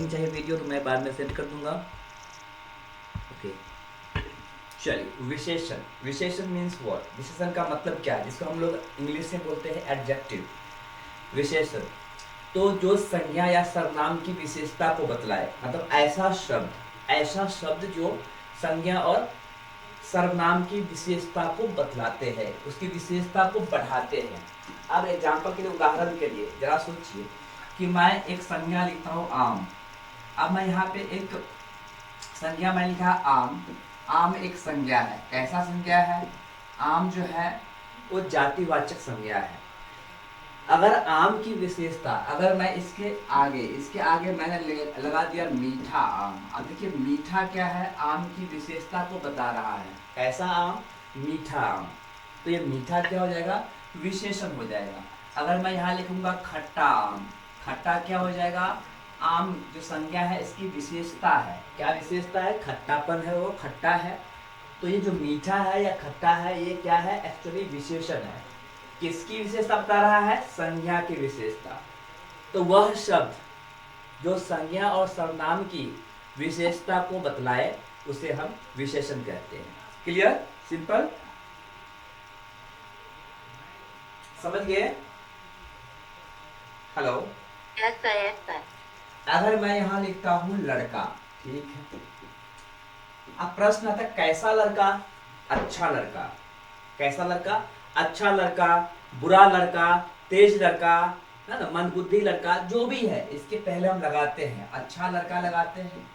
नहीं चाहिए वीडियो तो मैं बाद में सेंड कर दूंगा। ओके चलिए, विशेषण। विशेषण मीन्स व्हाट? विशेषण का मतलब क्या है, जिसको हम लोग इंग्लिश में बोलते हैं एडजेक्टिव। विशेषण तो जो संज्ञा या सर्वनाम की विशेषता को बतलाए, मतलब ऐसा शब्द जो संज्ञा और सर्वनाम की विशेषता को बतलाते हैं, उसकी विशेषता को बढ़ाते हैं। अब एग्जाम्पल के लिए, उदाहरण के लिए जरा सोचिए कि मैं एक संज्ञा लिखता हूँ आम। अब मैं यहाँ पे एक संज्ञा मैं लिखा आम। आम एक संज्ञा है। कैसा संज्ञा है? आम जो है वो जातिवाचक संज्ञा है। अगर आम की विशेषता, अगर मैं इसके आगे मैंने लगा दिया मीठा आम। अब देखिए मीठा क्या है? आम की विशेषता को बता रहा है। कैसा आम? मीठा आम। तो ये मीठा क्या हो जाएगा? विशेषण हो जाएगा। अगर मैं यहाँ लिखूंगा खट्टा आम, खट्टा क्या हो जाएगा? आम जो संज्ञा है इसकी विशेषता है। क्या विशेषता है? खट्टापन है, वो खट्टा है। तो ये जो मीठा है या खट्टा है, ये क्या है? एक्चुअली विशेषण है। किसकी विशेषता बता रहा है? संज्ञा की विशेषता। तो वह शब्द जो संज्ञा और सर्वनाम की विशेषता को बतलाए उसे हम विशेषण कहते हैं। क्लियर? सिंपल? समझ गए? Hello. Yes sir, yes sir. अगर मैं यहां लिखता हूं लड़का, ठीक है, अब प्रश्न आता है कैसा लड़का? अच्छा लड़का। कैसा लड़का? अच्छा लड़का, बुरा लड़का, तेज लड़का, है ना, मंदबुद्धि लड़का, जो भी है इसके पहले हम लगाते हैं अच्छा लड़का लगाते हैं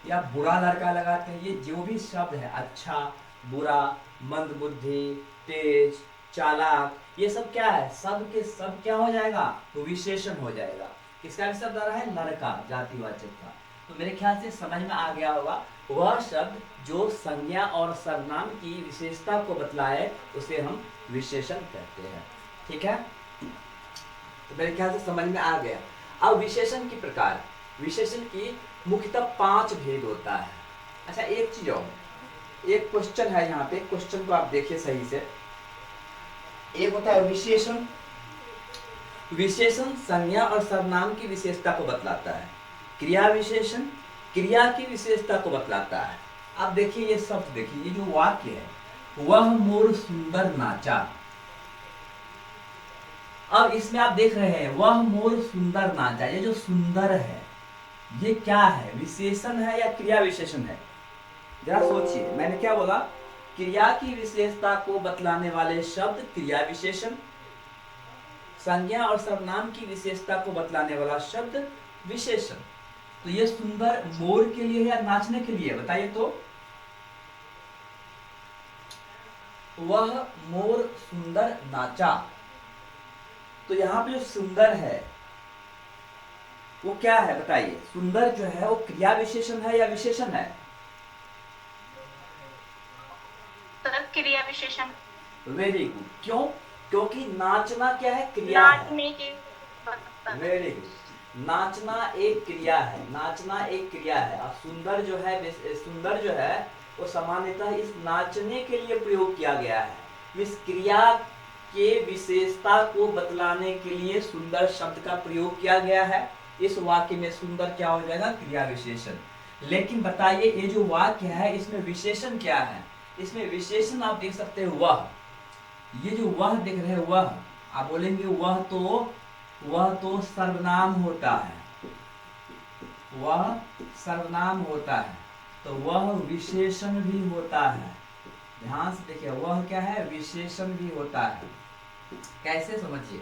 या बुरा लड़का लगाते हैं। ये जो भी शब्द है, अच्छा, बुरा, मंदबुद्धि, तेज, चालाक, ये सब क्या है? सब के सब क्या हो जाएगा? तो विशेषण हो जाएगा। किसका भी शब्द आ रहा है? लड़का, जातिवाचक का। तो मेरे ख्याल से समझ में आ गया होगा। वह शब्द जो संज्ञा और सर्वनाम की विशेषता को बतलाए उसे हम विशेषण कहते हैं। ठीक है, तो मेरे ख्याल से समझ में आ गया। अब विशेषण की प्रकार, विशेषण की मुख्यतः 5 भेद होता है। अच्छा एक चीज और, एक क्वेश्चन है यहाँ पे, क्वेश्चन को आप देखिए सही से। एक होता है विशेषण। विशेषण संज्ञा और सर्वनाम की विशेषता को बतलाता है। क्रिया विशेषण क्रिया की विशेषता को बतलाता है। अब देखिए ये शब्द, देखिए ये जो वाक्य है, वह मोर सुंदर नाचा। अब इसमें आप देख रहे हैं वह मोर सुंदर नाचा। ये जो सुंदर है ये क्या है? विशेषण है या क्रिया विशेषण है? जरा सोचिए, मैंने क्या बोला? क्रिया की विशेषता को बतलाने वाले शब्द क्रिया विशेषण, संज्ञा और सर्वनाम की विशेषता को बतलाने वाला शब्द विशेषण। तो ये सुंदर मोर के लिए या नाचने के लिए? बताइए तो। वह मोर सुंदर नाचा। तो यहाँ पे जो सुंदर है वो क्या है? बताइए। सुंदर जो है वो क्रिया विशेषण है या विशेषण है? सर क्रिया विशेषण। Very good. क्यों? क्योंकि नाचना क्या है? क्रिया है। नाचने की वेरी गुड। नाचना एक क्रिया है, नाचना एक क्रिया है। अब सुंदर जो है, सुंदर जो है वो सामान्यतः इस नाचने के लिए प्रयोग किया गया है। इस क्रिया के विशेषता को बतलाने के लिए सुंदर शब्द का प्रयोग किया गया है। इस वाक्य में सुंदर क्या हो जाएगा? क्रिया विशेषण। लेकिन बताइए ये जो वाक्य है इसमें विशेषण क्या है? इसमें विशेषण आप देख सकते हो वह। ये जो वह देख रहे हैं वह, आप बोलेंगे वह तो सर्वनाम होता है, वह सर्वनाम होता है। तो वह विशेषण भी होता है। ध्यान से देखिए, वह क्या है? विशेषण भी होता है। कैसे? समझिए।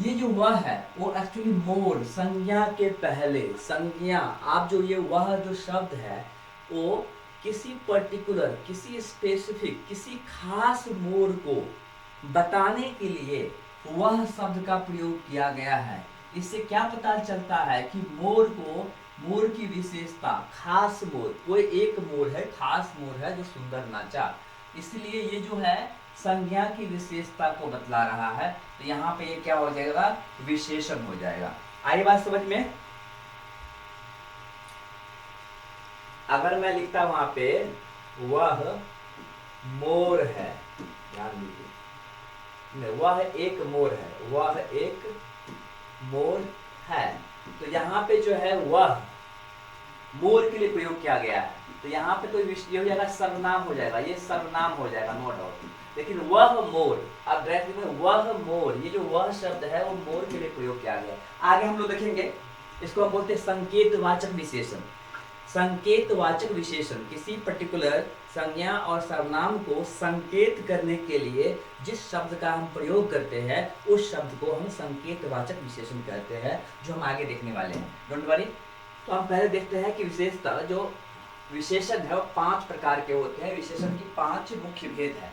ये जो वह है वो एक्चुअली मोर, संज्ञा के पहले, संज्ञा, आप जो ये वह जो शब्द है वो किसी पर्टिकुलर, किसी स्पेसिफिक, किसी खास मोर को बताने के लिए वह शब्द का प्रयोग किया गया है। इससे क्या पता चलता है कि मोर को, मोर की विशेषता, खास मोर, कोई एक मोर है, खास मोर है जो सुंदर नाचा, इसलिए ये जो है संज्ञा की विशेषता को बतला रहा है। तो यहाँ पे ये क्या हो जाएगा? विशेषण हो जाएगा। आई बात समझ में? अगर मैं लिखता वहां पे वह मोर है, ध्यान दीजिए, वह एक मोर है, वह एक मोर है, तो तो यहाँ पे जो है वह मोर के लिए प्रयोग किया गया है, तो यहाँ पे तो ये हो जाएगा सर्वनाम हो जाएगा, ये सर्वनाम हो जाएगा नो डाउट। लेकिन वह मोर, अब डायरेक्ट में वह मोर, ये जो वह शब्द है वो मोर के लिए प्रयोग किया गया है। आगे हम लोग देखेंगे, इसको हम बोलते हैं संकेतवाचक विशेषण। संकेतवाचक विशेषण किसी पर्टिकुलर संज्ञा और सर्वनाम को संकेत करने के लिए जिस शब्द का हम प्रयोग करते हैं उस शब्द को हम संकेतवाचक विशेषण कहते हैं, जो हम आगे देखने वाले हैं, डोंट वरी। तो हम पहले देखते हैं कि विशेषता जो विशेषण है वो 5 प्रकार के होते हैं। विशेषण की 5 मुख्य भेद है।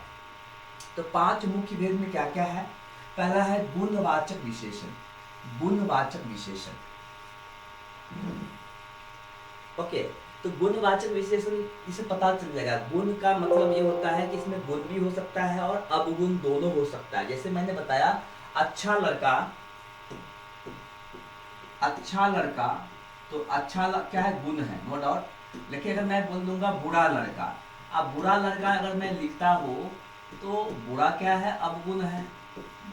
तो 5 मुख्य भेद में क्या क्या है? पहला है गुणवाचक विशेषण। गुणवाचक विशेषण, ओके। तो गुणवाचक विशेषण इसे पता चल जाएगा। गुण का मतलब ये होता है कि इसमें गुण भी हो सकता है और अवगुण दोनों हो सकता है। जैसे मैंने बताया अच्छा लड़का, अच्छा लड़का, तो अच्छा क्या है? गुण है, नो डाउट। लेकिन अगर मैं बोल दूंगा बुरा लड़का, अब बुरा लड़का अगर मैं लिखता हूँ तो बुरा क्या है? अवगुण है।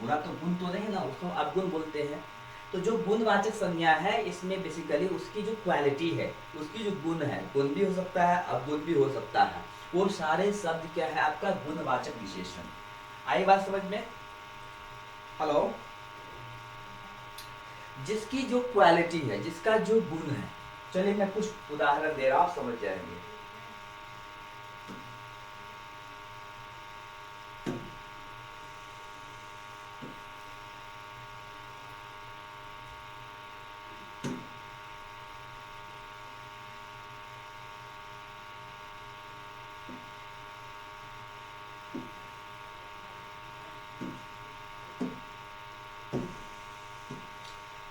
बुरा तो गुण तो नहीं ना, उसको अवगुण बोलते हैं। तो जो गुणवाचक संज्ञा है इसमें बेसिकली उसकी जो क्वालिटी है, उसकी जो गुण है, गुण भी हो सकता है अवगुण भी हो सकता है, वो सारे शब्द क्या है? आपका गुणवाचक विशेषण। आई बात समझ में? हेलो। जिसकी जो क्वालिटी है, जिसका जो गुण है, चलिए मैं कुछ उदाहरण दे रहा हूं, समझ जाएंगे।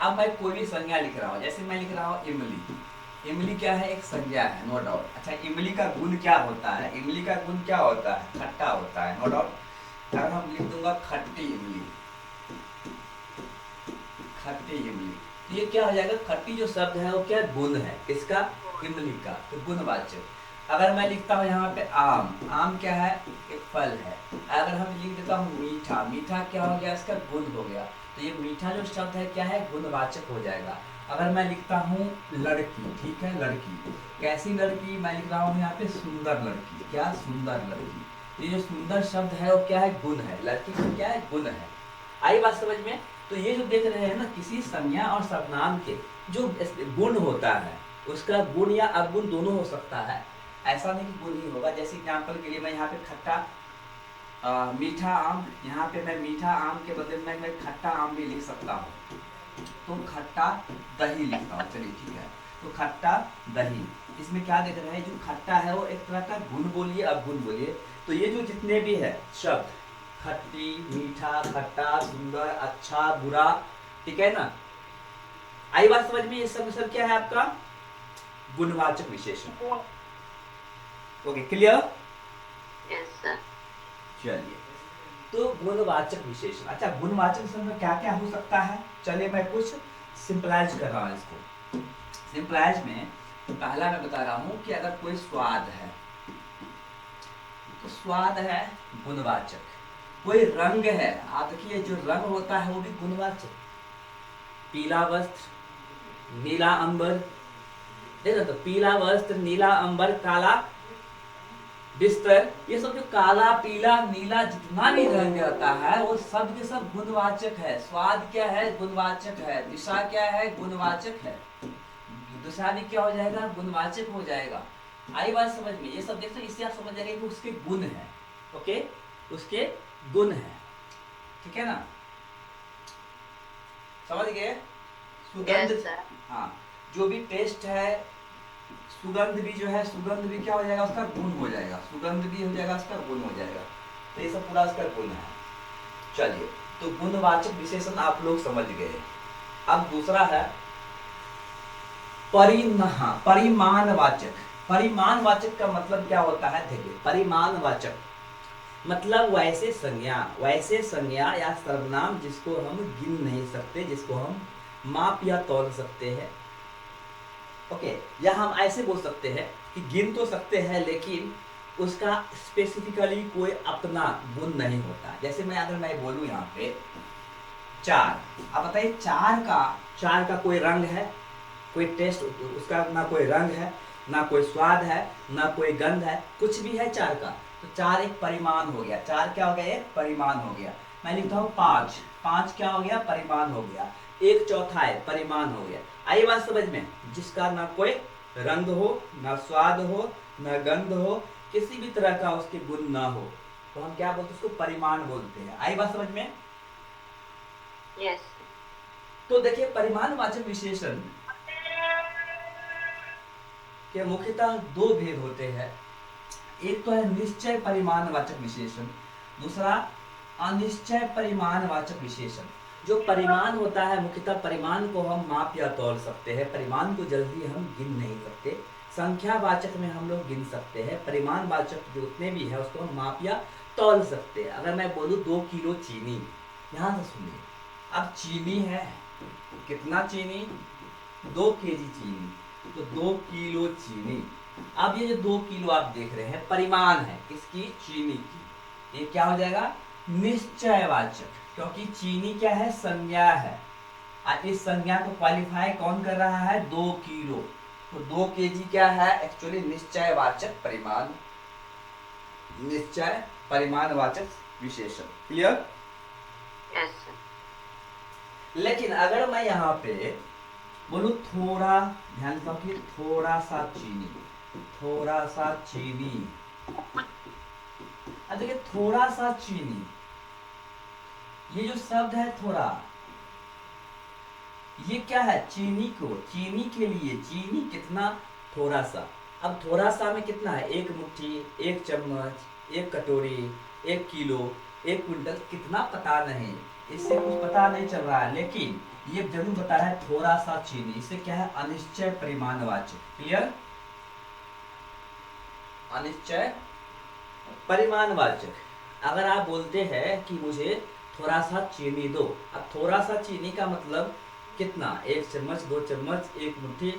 अब मैं कोई भी संज्ञा लिख रहा हूँ, जैसे मैं लिख रहा हूँ इमली। इमली क्या है? एक संज्ञा है, नो डाउट। अच्छा, इमली का गुण क्या होता है? इमली का गुण क्या होता है? खट्टा होता है, नो डाउट। अगर हम लिख दूंगा खट्टी इमली, खट्टी इमली, तो ये क्या हो जाएगा? खट्टी जो शब्द है वो क्या गुण है? इसका इमली का, तो गुणवाचक। अगर मैं लिखता हूँ यहाँ पे आम, आम क्या है? एक फल है। अगर हम लिख देता हूँ मीठा, मीठा क्या हो गया? इसका गुण हो गया। तो ये मीठा जो शब्द है क्या है? गुणवाचक हो जाएगा। अगर मैं लिखता हूँ लड़की, ठीक है, लड़की, कैसी लड़की? मैं लिख रहा हूँ यहाँ पे सुंदर लड़की, क्या? सुंदर लड़की। ये जो सुंदर शब्द है वो क्या है? गुण है। लड़की का क्या है? गुण है। आई बात समझ में? तो ये जो देख रहे हैं ना, किसी संज्ञा और सर्वनाम के जो गुण होता है उसका गुण या अवगुण दोनों हो सकता है, ऐसा नहीं कि गुण ही होगा। जैसे एग्जाम्पल के लिए मैं यहाँ पे खट्टा मीठा आम, यहाँ पे मैं मीठा आम के बदले में मैं खट्टा आम भी लिख सकता हूँ, तो खट्टा दही लिखता हूँ। चलिए ठीक है, तो खट्टा दही, इसमें क्या देख रहे हैं? जो खट्टा है वो एक तरह का गुण बोलिए, अवगुण बोलिए। तो ये जो जितने भी है शब्द, खट्टी, मीठा, खट्टा, सुंदर, अच्छा, बुरा, ठीक है ना? आई बात समझ में? ये सब क्या है? आपका गुणवाचक विशेषण। Okay, clear? Yes sir. चलिए, तो गुणवाचक विशेषण। अच्छा, गुणवाचक विशेषण में क्या क्या हो सकता है? चलिए मैं कुछ सिंपलाइज कर रहा हूँ इसको। सिंपलाइज में पहला मैं बता रहा हूँ कि अगर कोई स्वाद है तो स्वाद है गुणवाचक। कोई रंग है, आप देखिए जो रंग होता है वो भी गुणवाचक। पीला वस्त्र, नीला अंबर, देखो तो पीला वस्त्र, नीला अंबर, काला बिस्तर, ये सब जो काला, पीला, नीला जितना भी रंग रहता है वो सब के सब गुणवाचक है। स्वाद क्या है? गुणवाचक है। दिशा क्या है? गुणवाचक है। दिशा भी क्या हो जाएगा? गुणवाचक हो जाएगा। आई बात समझ में? ये सब देखते इससे आप समझ जाएंगे कि उसके गुण है। ओके, उसके गुण है, ठीक है ना? समझ गए? सुगंध, हाँ, जो भी टेस्ट है, सुगंध भी जो है, सुगंध भी क्या हो जाएगा? उसका गुण हो जाएगा। सुगंध भी हो जाएगा, उसका गुण हो जाएगा। तो ये सब पूरा उसका गुण है। चलिए, तो गुणवाचक विशेषण आप लोग समझ गए। अब दूसरा है परिमाणवाचक। परिमाणवाचक का मतलब क्या होता है? देखिए, परिमाणवाचक मतलब वैसे संज्ञा या सर्वनाम जिसको हम गिन नहीं सकते, जिसको हम माप या तौल सकते हैं। ओके, या हम ऐसे बोल सकते हैं कि गिन तो सकते हैं लेकिन उसका स्पेसिफिकली कोई अपना गुण नहीं होता। जैसे अगर मैं बोलूं यहाँ पे चार, अब बताइए चार का कोई रंग है? कोई टेस्ट उसका, ना कोई रंग है, ना कोई स्वाद है, ना कोई गंध है, कुछ भी है चार का। तो चार एक परिमाण हो गया। चार क्या हो गया? एक परिमाण हो गया। मैं लिखता हूँ पाँच, पाँच क्या हो गया? परिमाण हो गया। एक चौथाई परिमाण हो गया। आई बात समझ में? जिसका ना कोई रंग हो, ना स्वाद हो, ना गंध हो, किसी भी तरह का उसके गुण ना हो, तो हम क्या बोलते हैं? उसको परिमाण बोलते हैं। आई बात समझ में? Yes. तो देखिए, परिमाणवाचक विशेषण के मुख्यतः दो भेद होते हैं। एक तो है निश्चय परिमाणवाचक विशेषण, दूसरा अनिश्चय परिमाणवाचक विशेषण। जो परिमाण होता है, मुख्यतः परिमाण को हम माप या तौल सकते हैं। परिमाण को जल्दी हम गिन नहीं सकते। संख्यावाचक में हम लोग गिन सकते हैं। परिमाणवाचक जो उतने भी है उसको हम माप या तौल सकते हैं। अगर मैं बोलूँ 2 किलो चीनी, ध्यान से सुनिए, अब चीनी है, कितना चीनी? 2 केजी चीनी, तो 2 किलो चीनी। अब ये जो 2 किलो आप देख रहे हैं, परिमाण है किसकी? चीनी की। ये क्या हो जाएगा? निश्चयवाचक, क्योंकि चीनी क्या है? संज्ञा है। इस संज्ञा को क्वालिफाई कौन कर रहा है? 2 किलो। तो 2 केजी क्या है? एक्चुअली निश्चयवाचक परिमाण, निश्चय परिमाणवाचक विशेषण। क्लियर? Yes, sir. लेकिन अगर मैं यहाँ पे बोलूं थोड़ा, ध्यान रखिए, थोड़ा सा चीनी, थोड़ा सा चीनी। अब देखिए, थोड़ा सा चीनी, ये जो शब्द है थोड़ा, ये क्या है? चीनी को, चीनी के लिए, चीनी कितना? थोड़ा सा। अब थोड़ा सा में कितना है? 1 मुट्ठी, 1 चम्मच, 1 कटोरी, 1 किलो, 1 क्विंटल, कितना पता नहीं, इससे कुछ पता नहीं चल रहा है। लेकिन ये जरूर बता है थोड़ा सा चीनी। इससे क्या है? अनिश्चय परिमाणवाचक। क्लियर? अनिश्चय परिमाणवाचक। अगर आप बोलते हैं कि मुझे थोड़ा सा चीनी दो, अब थोड़ा सा चीनी का मतलब कितना? 1 चम्मच, 2 चम्मच, 1 मुट्ठी।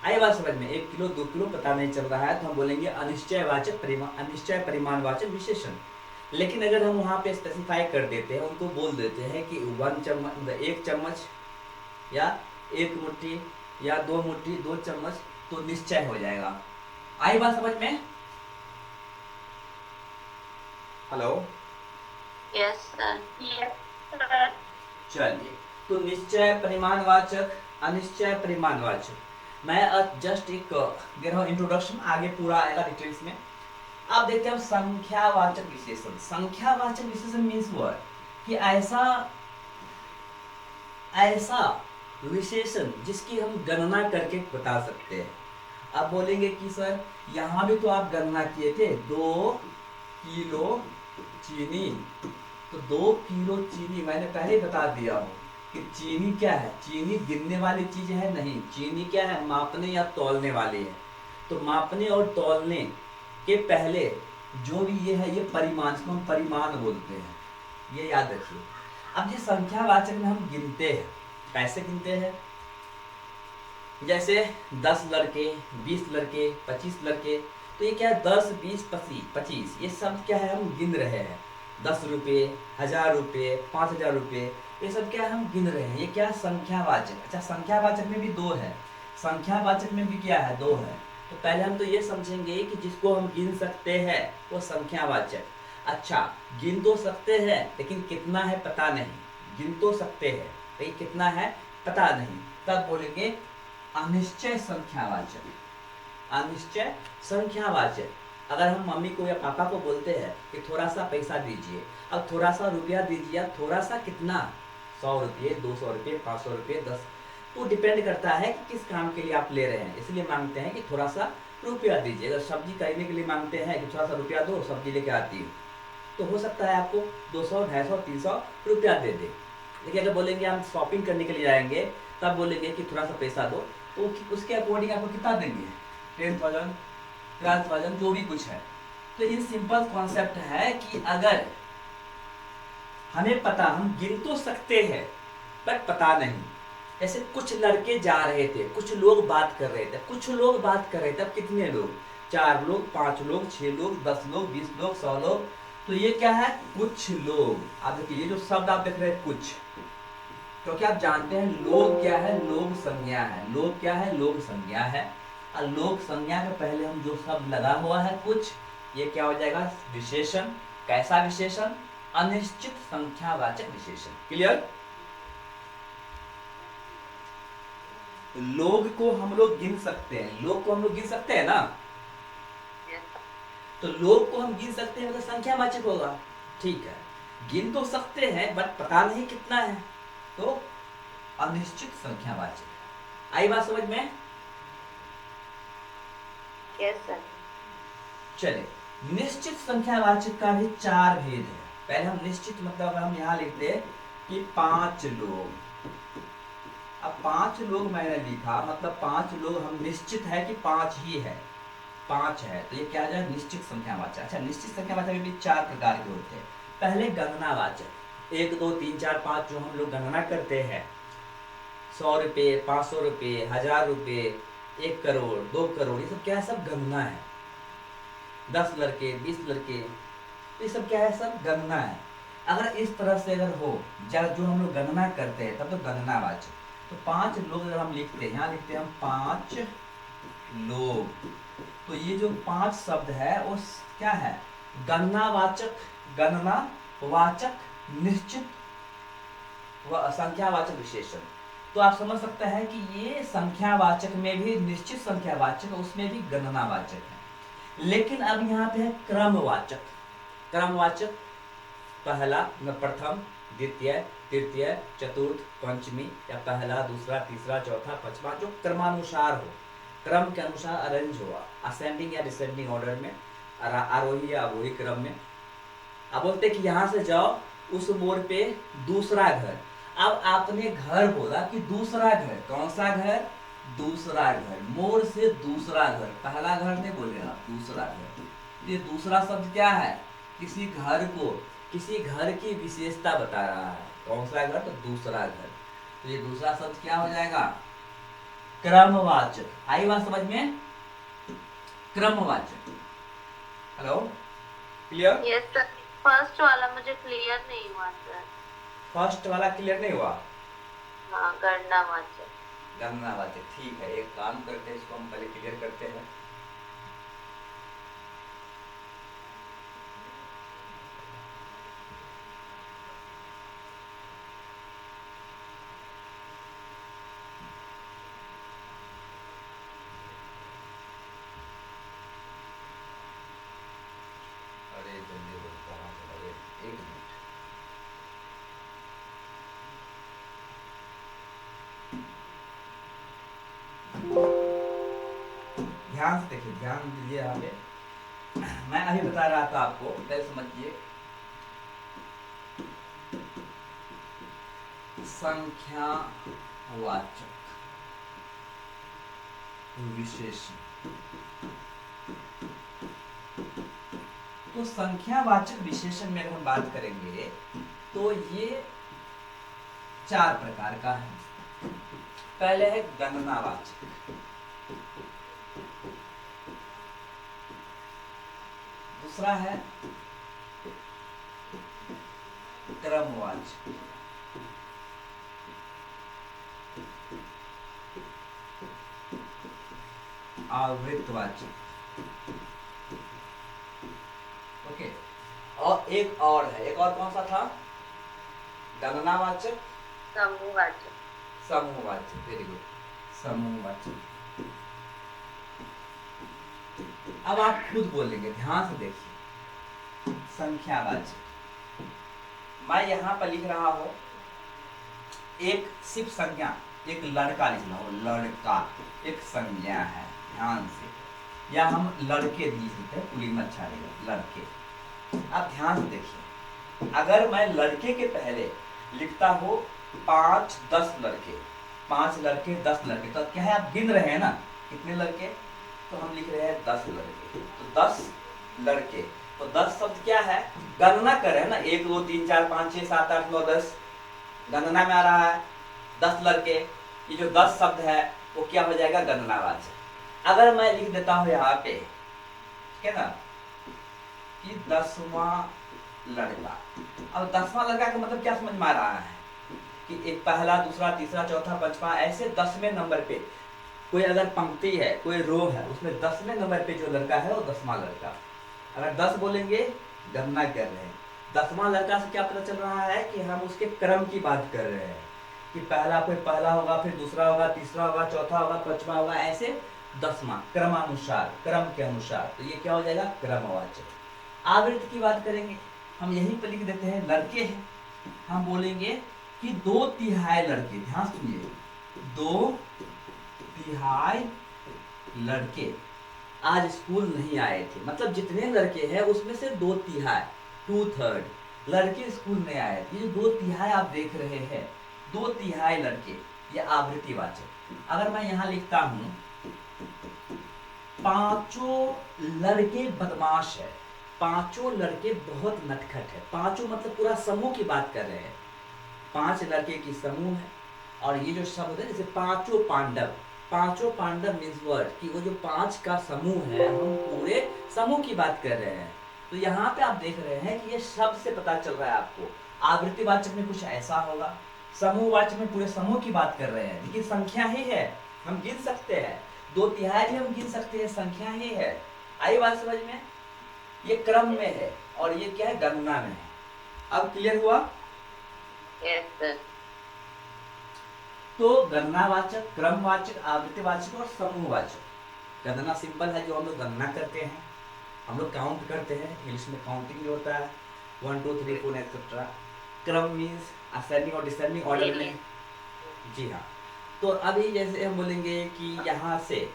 आई बात समझ में? 1 किलो, 2 किलो पता नहीं चल रहा है, तो हम बोलेंगे अनिश्चयवाचक अनिश्चय परिमाणवाचक विशेषण। लेकिन अगर हम वहाँ पे स्पेसिफाई कर देते हैं, उनको बोल देते हैं कि 1 चम्मच, 1 चम्मच या 1 मुट्ठी या 2 मुट्ठी, 2 चम्मच, तो निश्चय हो जाएगा। आई बात समझ में? हेलो? Yes, sir. चलिए, तो निश्चय परिमाणवाचक, अनिश्चय परिमाणवाचक। मैं जस्ट एक दे रहा हूँ इंट्रोडक्शन, आगे पूरा आएगा डिटेल्स में। अब देखते हैं संख्यावाचक विशेषण। संख्यावाचक विशेषण मीन्स व्हाट? कि ऐसा विशेषण जिसकी हम गणना करके बता सकते हैं। अब बोलेंगे कि सर यहाँ भी तो आप गणना किए थे, 2 किलो चीनी, तो 2 किलो चीनी मैंने पहले बता दिया हूँ कि चीनी क्या है? चीनी गिनने वाली चीज है नहीं, चीनी क्या है? मापने या तौलने वाली है। तो मापने और तौलने के पहले जो भी ये है, ये परिमाण, इसको हम परिमाण बोलते हैं, ये याद रखिए। अब ये संख्यावाचक में हम गिनते हैं, कैसे गिनते हैं? जैसे 10 लड़के, 20 लड़के, 25 लड़के, तो ये क्या है? 10, 20, 25, ये सब क्या है? हम गिन रहे हैं। 10 रुपये, 1000 रुपये, 5000 रुपये, ये सब क्या हम गिन रहे हैं। ये क्या? संख्यावाचक। अच्छा, संख्यावाचक में भी 2 है, संख्यावाचक में भी क्या है? 2 है। तो पहले हम तो ये समझेंगे कि जिसको हम गिन सकते हैं वो संख्यावाचक। अच्छा, गिन तो सकते हैं लेकिन कितना है पता नहीं, गिन तो सकते हैं लेकिन कितना है पता नहीं, तब बोलेंगे अनिश्चय संख्यावाचक। अनिश्चय संख्यावाचक। अगर हम मम्मी को या पापा को बोलते हैं कि थोड़ा सा पैसा दीजिए, अब थोड़ा सा रुपया दीजिए, अब थोड़ा सा कितना? 100 रुपये, 200 रुपये, 500 रुपये, 10, तो डिपेंड करता है कि किस काम के लिए आप ले रहे हैं, इसलिए मांगते हैं कि थोड़ा सा रुपया दीजिए। अगर सब्जी खरीदने के लिए मांगते हैं कि थोड़ा सा रुपया दो, सब्जी लेके आती है, तो हो सकता है आपको 200, 250, 300 रुपया दे दे। लेकिन अगर बोलेंगे हम शॉपिंग करने के लिए जाएंगे, तब बोलेंगे कि थोड़ा सा पैसा दो, तो उसके अकॉर्डिंग आपको कितना देंगे? 10,000, 12,000, जो भी कुछ है। तो इन सिंपल कॉन्सेप्ट है कि अगर हमें पता, हम गिन तो सकते हैं पर पता नहीं। ऐसे कुछ लड़के जा रहे थे, कुछ लोग बात कर रहे थे, कुछ लोग बात कर रहे थे। अब कितने लोग? 4 लोग, 5 लोग, 6 लोग, 10 लोग, 20 लोग, 100 लोग। तो ये क्या है? कुछ लोग। आप देखिए, ये जो शब्द आप देख रहे हैं कुछ, क्योंकि आप जानते हैं लोग क्या है, लोग संज्ञा है। लोग क्या है, लोग संज्ञा है। और लोग संज्ञा के पहले हम जो शब्द लगा हुआ है कुछ, ये क्या हो जाएगा, विशेषण। कैसा विशेषण, अनिश्चित संख्यावाचक विशेषण। क्लियर। लोग को हम लोग गिन सकते हैं, लोग को हम लोग गिन सकते हैं ना, Yes. तो लोग को हम गिन सकते हैं मतलब संख्यावाचक होगा। ठीक है, गिन तो सकते हैं बट पता नहीं कितना है, तो अनिश्चित संख्यावाचक। आई बात समझ में। Yes, sir. चले, निश्चित संख्यावाचक का भी चार भेद है। पहले हम निश्चित मतलब अगर हम यहाँ लिखते हैं कि 5 लोग, अब 5 लोग मैंने लिखा मतलब 5 लोग, हम निश्चित है कि 5 ही है, 5 है, तो ये क्या हो जाएगा, निश्चित संख्यावाचक। अच्छा, निश्चित संख्यावाचक में भी 4 प्रकार के होते हैं। पहले गणनावाचक, 1 2 3 4 5 जो हम लोग गणना करते हैं, 100 रुपये, 500 रुपये, 1000 रुपये, 1 करोड़, 2 करोड़, ये सब क्या है, सब गणना है। 10 लड़के, 20 लड़के, ये सब क्या है, सब गणना है। अगर इस तरह से अगर हो जो हम लोग गणना करते हैं तब तो गणनावाचक। तो 5 लोग अगर हम लिखते हैं, यहाँ लिखते हैं हम 5 लोग, तो ये जो 5 शब्द है वो क्या है, गणनावाचक, गणनावाचक, निश्चित व संख्यावाचक विशेषण। तो आप समझ सकते हैं कि ये संख्यावाचक में भी निश्चित संख्यावाचक, उसमें भी गणनावाचक है। लेकिन अब यहाँ पे है क्रमवाचक। क्रमवाचक पहला, प्रथम, द्वितीय, तृतीय, चतुर्थ, पंचमी, या पहला, दूसरा, तीसरा, चौथा, पांचवा, जो क्रमानुसार हो, क्रम के अनुसार अरेंज हुआ, असेंडिंग या डिसेंडिंग ऑर्डर में, आरोही या अवरोही क्रम में। अब बोलते कि यहाँ से जाओ उस मोड़ पे दूसरा घर। अब आपने घर बोला कि दूसरा घर, कौन सा घर, दूसरा घर, मोड़ से दूसरा घर, पहला घर नहीं बोले आप, दूसरा घर। ये दूसरा शब्द क्या है, किसी घर को, किसी घर की विशेषता बता रहा है। कौन सा घर, तो दूसरा घर। तो ये दूसरा शब्द क्या हो जाएगा, क्रमवाचक। आई बात समझ में, क्रमवाचक। Hello, clear. Yes, sir. First वाला मुझे क्लियर नहीं हुआ सर। फर्स्ट वाला क्लियर नहीं हुआ, हाँ, गणनावाचक। गणनावाचक। ठीक है, एक काम करते हैं, इसको हम पहले क्लियर करते हैं। अरे जल्दी बोल, कहाँ चला गया, एक मिनट। ध्यान से देखिए, ध्यान दीजिए यहाँ पे। मैं अभी बता रहा था आपको, पहले समझिए। संख्यावाचक विशेषण। तो संख्यावाचक विशेषण में अगर हम बात करेंगे तो ये 4 प्रकार का है। पहले है गणनावाचक, दूसरा है क्रमवाचक, आवृत्तवाचक, ओके। और एक और है, एक और कौन सा था, गणनावाचक, समूहवाचक। समूहवाचक, वेरी गुड, समूहवाचक। अब आप खुद बोलेंगे, ध्यान से देखिए। संख्यावाचक, मैं यहाँ पर लिख रहा हूँ एक सिर्फ संज्ञा, एक लड़का लिख रहा हूँ, लड़का एक संज्ञा है, ध्यान से, या हम लड़के लिखते हैं, पुलिंग में अच्छा रहेगा, लड़के। अब ध्यान से देखिए, अगर मैं लड़के के पहले लिखता हूँ 5 10 लड़के, 5 लड़के 10 लड़के, तो क्या है, आप गिन रहे हैं ना कितने लड़के, तो हम लिख रहे हैं 10 लड़के, तो 10 लड़के। तो 10 शब्द क्या है, गणना कर रहे हैं ना, 1 2 3 4 5 6 7 8 9 10, गणना में आ रहा है 10 लड़के। ये जो 10 शब्द है वो क्या हो जाएगा, गणनावाचक। अगर मैं लिख देता हूँ यहाँ पे, ठीक है ना, कि 10वां लड़का। अब 10वां लड़का का मतलब क्या समझ में आ रहा है, कि एक पहला, दूसरा, तीसरा, चौथा, पांचवा, ऐसे 10वें नंबर पे कोई अगर पंक्ति है, कोई रो है, उसमें 10वें नंबर पे जो लड़का है वो 10वां लड़का। अगर 10 बोलेंगे गणना कर रहे हैं। 10वां लड़का से क्या पता चल रहा है कि हम उसके क्रम की बात कर रहे हैं कि पहला कोई पहला होगा, फिर दूसरा होगा, तीसरा होगा, चौथा होगा, पांचवा होगा, ऐसे 10वां क्रमानुसार, क्रम के अनुसार। तो ये क्या हो जाएगा? क्रमवाचक। आवृत्ति की बात करेंगे, हम यहीं पर लिख देते हैं लड़के हैं, हम बोलेंगे कि 2/3 लड़के। ध्यान सुनिए, 2/3 लड़के आज स्कूल नहीं आए थे। मतलब जितने लड़के हैं उसमें से 2/3, 2/3 लड़के स्कूल नहीं आए थे। ये 2/3 आप देख रहे हैं, 2/3 लड़के, ये आवृत्तिवाचक। अगर मैं यहाँ लिखता हूं 5 लड़के बदमाश है, 5 लड़के बहुत नटखट है। 5 मतलब पूरा समूह की बात कर रहे हैं, 5 लड़के की समूह है। और ये जो शब्द है जैसे 5 पांडव, 5 पांडव मीन्स वर्ड कि वो जो 5 का समूह है, हम पूरे समूह की बात कर रहे हैं। तो यहाँ पे आप देख रहे हैं कि ये शब्द से पता चल रहा है आपको आवृत्तिवाचक में कुछ ऐसा होगा, समूहवाचक में पूरे समूह की बात कर रहे हैं। लेकिन संख्या ही है, हम गिन सकते हैं, 2/3 भी हम गिन सकते हैं, संख्या ही है। आई बात समझ में? ये क्रम में है और ये क्या है? गणना में है। अब क्लियर हुआ? Yes sir. तो गणनावाचक, क्रमवाचक, आवृत्तिवाचक और समूहवाचक। गणना सिंपल है, जो हम लोग गणना करते हैं, हम लोग काउंट करते हैं, इंग्लिश में काउंटिंग भी होता है 1 2 3 4 एक्सेट्रा। क्रम मीन्स असेंडिंग और डिसेंडिंग ऑर्डर में। जी हाँ। तो अभी जैसे हम बोलेंगे कि यहाँ से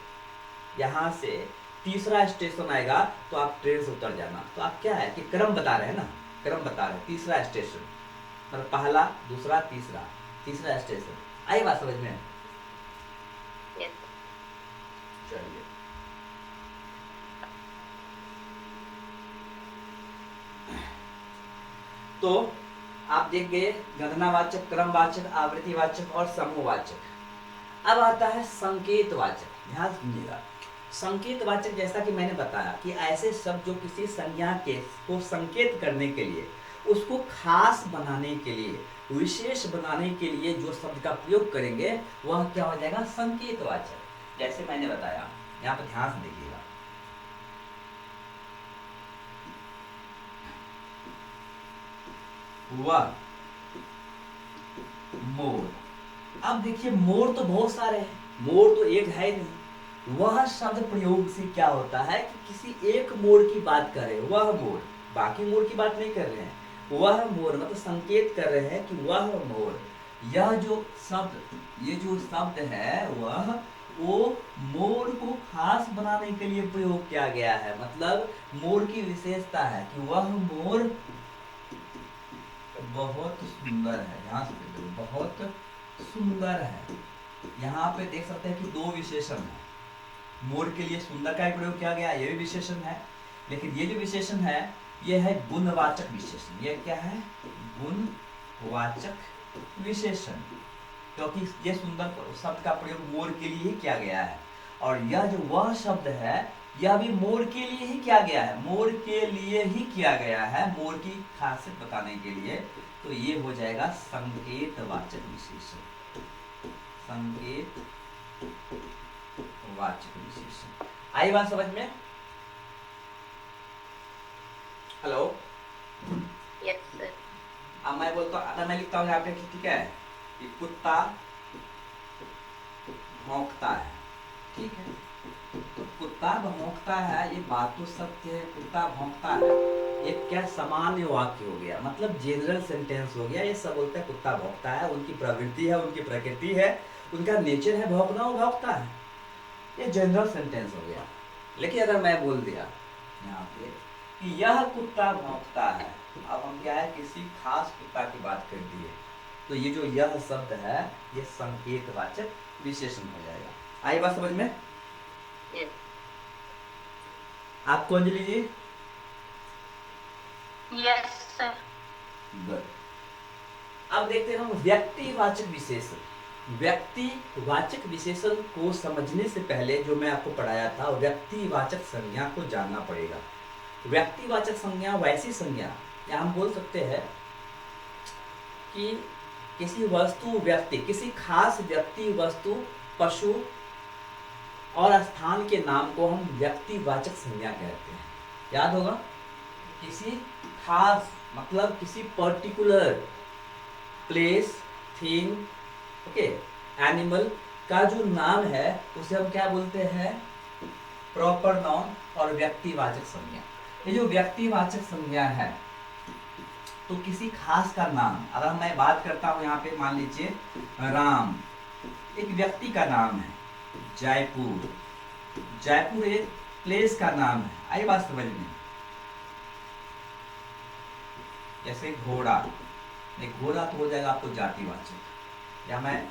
तीसरा स्टेशन आएगा तो आप ट्रेन से उतर जाना। तो आप क्या है कि क्रम बता रहे हैं ना, क्रम बता रहे हैं। तीसरा स्टेशन मतलब पहला, दूसरा, तीसरा, तीसरा स्टेशन। आई बात समझ में? यस। चलिए, तो आप देख गए गणनावाचक, क्रमवाचक, आवृत्तिवाचक और समूहवाचक। अब आता है संकेतवाचक। ध्यान सुनिएगा, संकेतवाचक जैसा कि मैंने बताया कि ऐसे शब्द जो किसी संज्ञा के को संकेत करने के लिए, उसको खास बनाने के लिए, विशेष बनाने के लिए जो शब्द का प्रयोग करेंगे वह क्या हो जाएगा? संकेतवाचक। जैसे मैंने बताया, यहाँ पर ध्यान से देखिएगा, वह मोर। अब देखिए, मोर तो बहुत सारे हैं, मोर तो एक है नहीं। वह शब्द प्रयोग से क्या होता है कि किसी एक मोर की बात कर रहे हैं, वह मोर, बाकी मोर की बात नहीं कर रहे हैं। वह मोर मतलब संकेत कर रहे हैं कि वह मोर। यह जो शब्द, ये जो शब्द है वह, वो मोर को खास बनाने के लिए प्रयोग किया गया है। मतलब मोर की विशेषता है कि वह मोर बहुत सुंदर है। ध्यान से देखो, बहुत सुंदर है। यहाँ पे देख सकते हैं कि 2 विशेषण है। मोर के लिए सुंदर का ही प्रयोग किया गया, ये भी विशेषण है। लेकिन ये जो विशेषण है ये है गुणवाचक विशेषण। ये क्या है? गुणवाचक विशेषण, क्योंकि ये सुंदर शब्द का प्रयोग मोर के लिए ही किया गया है। और यह जो वह शब्द है यह भी मोर के लिए ही किया गया है, मोर के लिए ही किया गया है, मोर की खासियत बताने के लिए। तो ये हो जाएगा संकेतवाचक विशेषण, संकेतवाचक विशेषण। आई बात समझ में? Hello, yes sir. अब मैं बोलता हूँ, अगर मैं लिखता हूँ यहाँ पे कि ठीक है कि कुत्ता भौंकता है, ठीक है, तो कुत्ता भौंकता है, ये बात तो सत्य है, कुत्ता भौंकता है। एक क्या सामान्य वाक्य हो गया, मतलब जनरल सेंटेंस हो गया। ये सब बोलते हैं कुत्ता भौंकता है, उनकी प्रवृत्ति है, उनकी प्रकृति है, उनका नेचर है भौंकना, वो भौंकता है। ये जनरल सेंटेंस हो गया। लेकिन अगर मैं बोल दिया यहाँ पे कि यह कुत्ता भौंकता है, अब हम क्या है, किसी खास कुत्ता की बात कर दिए, तो ये जो यह शब्द है ये संकेतवाचक विशेषण हो जाएगा। आई बात समझ में? यस। आपको Anjali ji? Yes sir. Good. अब देखते हैं हम व्यक्तिवाचक विशेषण। व्यक्तिवाचक विशेषण को समझने से पहले जो मैं आपको पढ़ाया था, व्यक्तिवाचक संज्ञा को जानना पड़ेगा। व्यक्तिवाचक संज्ञा वैसी संज्ञा, या हम बोल सकते हैं कि किसी वस्तु व्यक्ति, किसी खास व्यक्ति वस्तु पशु और स्थान के नाम को हम व्यक्तिवाचक संज्ञा कहते हैं। याद होगा, किसी खास मतलब किसी particular place, thing, okay, animal का जो नाम है उसे हम क्या बोलते हैं, प्रॉपर नाउन और व्यक्तिवाचक संज्ञा। ये जो व्यक्तिवाचक संज्ञा है, तो किसी खास का नाम, अगर मैं बात करता हूं यहाँ पे मान लीजिए राम, एक व्यक्ति का नाम है। जयपुर, जयपुर एक प्लेस का नाम है। आई बात समझ में? जैसे घोड़ा, एक घोड़ा तो हो जाएगा आपको जातिवाचक। या मैं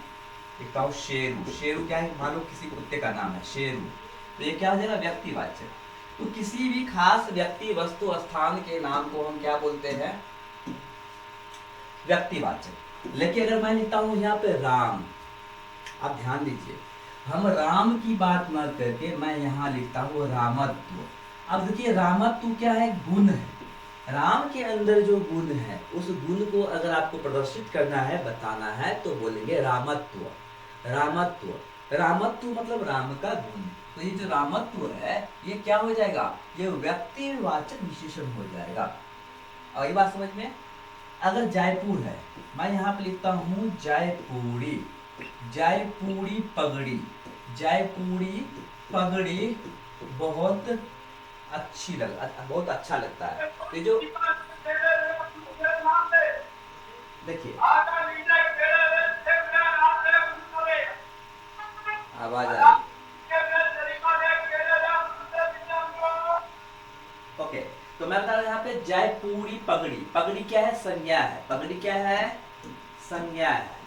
लिखता हूँ शेरू, शेरू क्या है, मान लो किसी कुत्ते का नाम है शेरू, तो ये क्या हो जाएगा, व्यक्तिवाचक। तो किसी भी खास व्यक्ति वस्तु स्थान के नाम को हम क्या बोलते हैं, व्यक्तिवाचक। लेकिन अगर मैं लिखता हूं यहाँ पे राम, आप ध्यान दीजिए, हम राम की बात न करके मैं यहाँ लिखता हूँ रामत्व। अब देखिए रामत्व क्या है, गुण है। राम के अंदर जो गुण है उस गुण को अगर आपको प्रदर्शित करना है, बताना है, तो बोलेंगे रामत्व। रामत्व, रामत्व मतलब राम का गुण। तो ये जो रामत्व है ये क्या हो जाएगा, ये व्यक्तिवाचक विशेषण हो जाएगा। और ये बात समझ में? अगर जयपुर है, मैं यहाँ पे लिखता हूँ जयपुरी, जयपुरी पगड़ी, जयपुरी पगड़ी बहुत अच्छी बहुत अच्छा लगता है। ये जो देखिए आवाज आ रही, ओके, तो मैं बता रहा हूं यहाँ पे जयपुरी पगड़ी, पगड़ी क्या है, संज्ञा है। पगड़ी क्या है, संज्ञा है।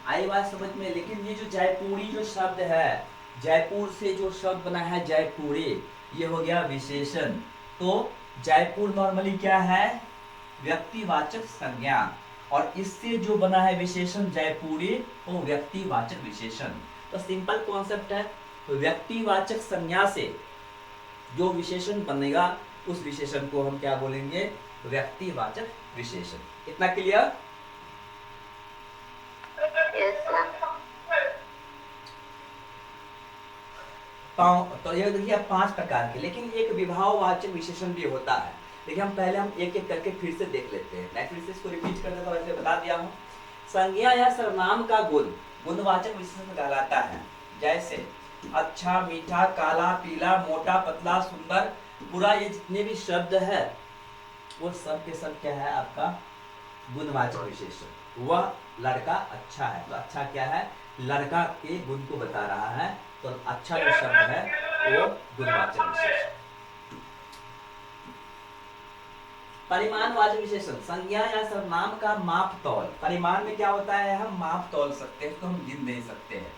आई बात समझ में? लेकिन ये जो जयपुरी जो शब्द है, जयपुर से जो शब्द बना है जयपुरी, ये हो गया विशेषण। तो जयपुर नॉर्मली क्या है, व्यक्तिवाचक संज्ञा, और इससे जो बना है विशेषण जयपुरी, वो व्यक्तिवाचक विशेषण। तो सिंपल कॉन्सेप्ट है, व्यक्तिवाचक संज्ञा से जो विशेषण बनेगा उस विशेषण को हम क्या बोलेंगे, व्यक्तिवाचक विशेषण। इतना क्लियर? तो ये देखिए 5 प्रकार के, लेकिन एक विभाववाचक विशेषण भी होता है। देखिए हम पहले एक एक करके फिर से देख लेते हैं। मैं फिर से इसको रिपीट कर देता हूं, वैसे बता दिया हूं। संज्ञा या सर्वनाम का गुण गुणवाचक विशेषण कहलाता है। जैसे अच्छा, मीठा, काला, पीला, मोटा, पतला, सुंदर, पूरा, ये जितने भी शब्द है वो सब के सब क्या है, आपका गुणवाचक विशेषण। वह लड़का अच्छा है, तो अच्छा क्या है, लड़का के गुण को बता रहा है, तो अच्छा जो शब्द है वो गुणवाचक विशेषण। परिमाणवाचक विशेषण, संज्ञा या सर्वनाम का माप तौल। परिमाण में क्या होता है, हम माप तौल सकते हैं, उसको हम गिन नहीं सकते हैं।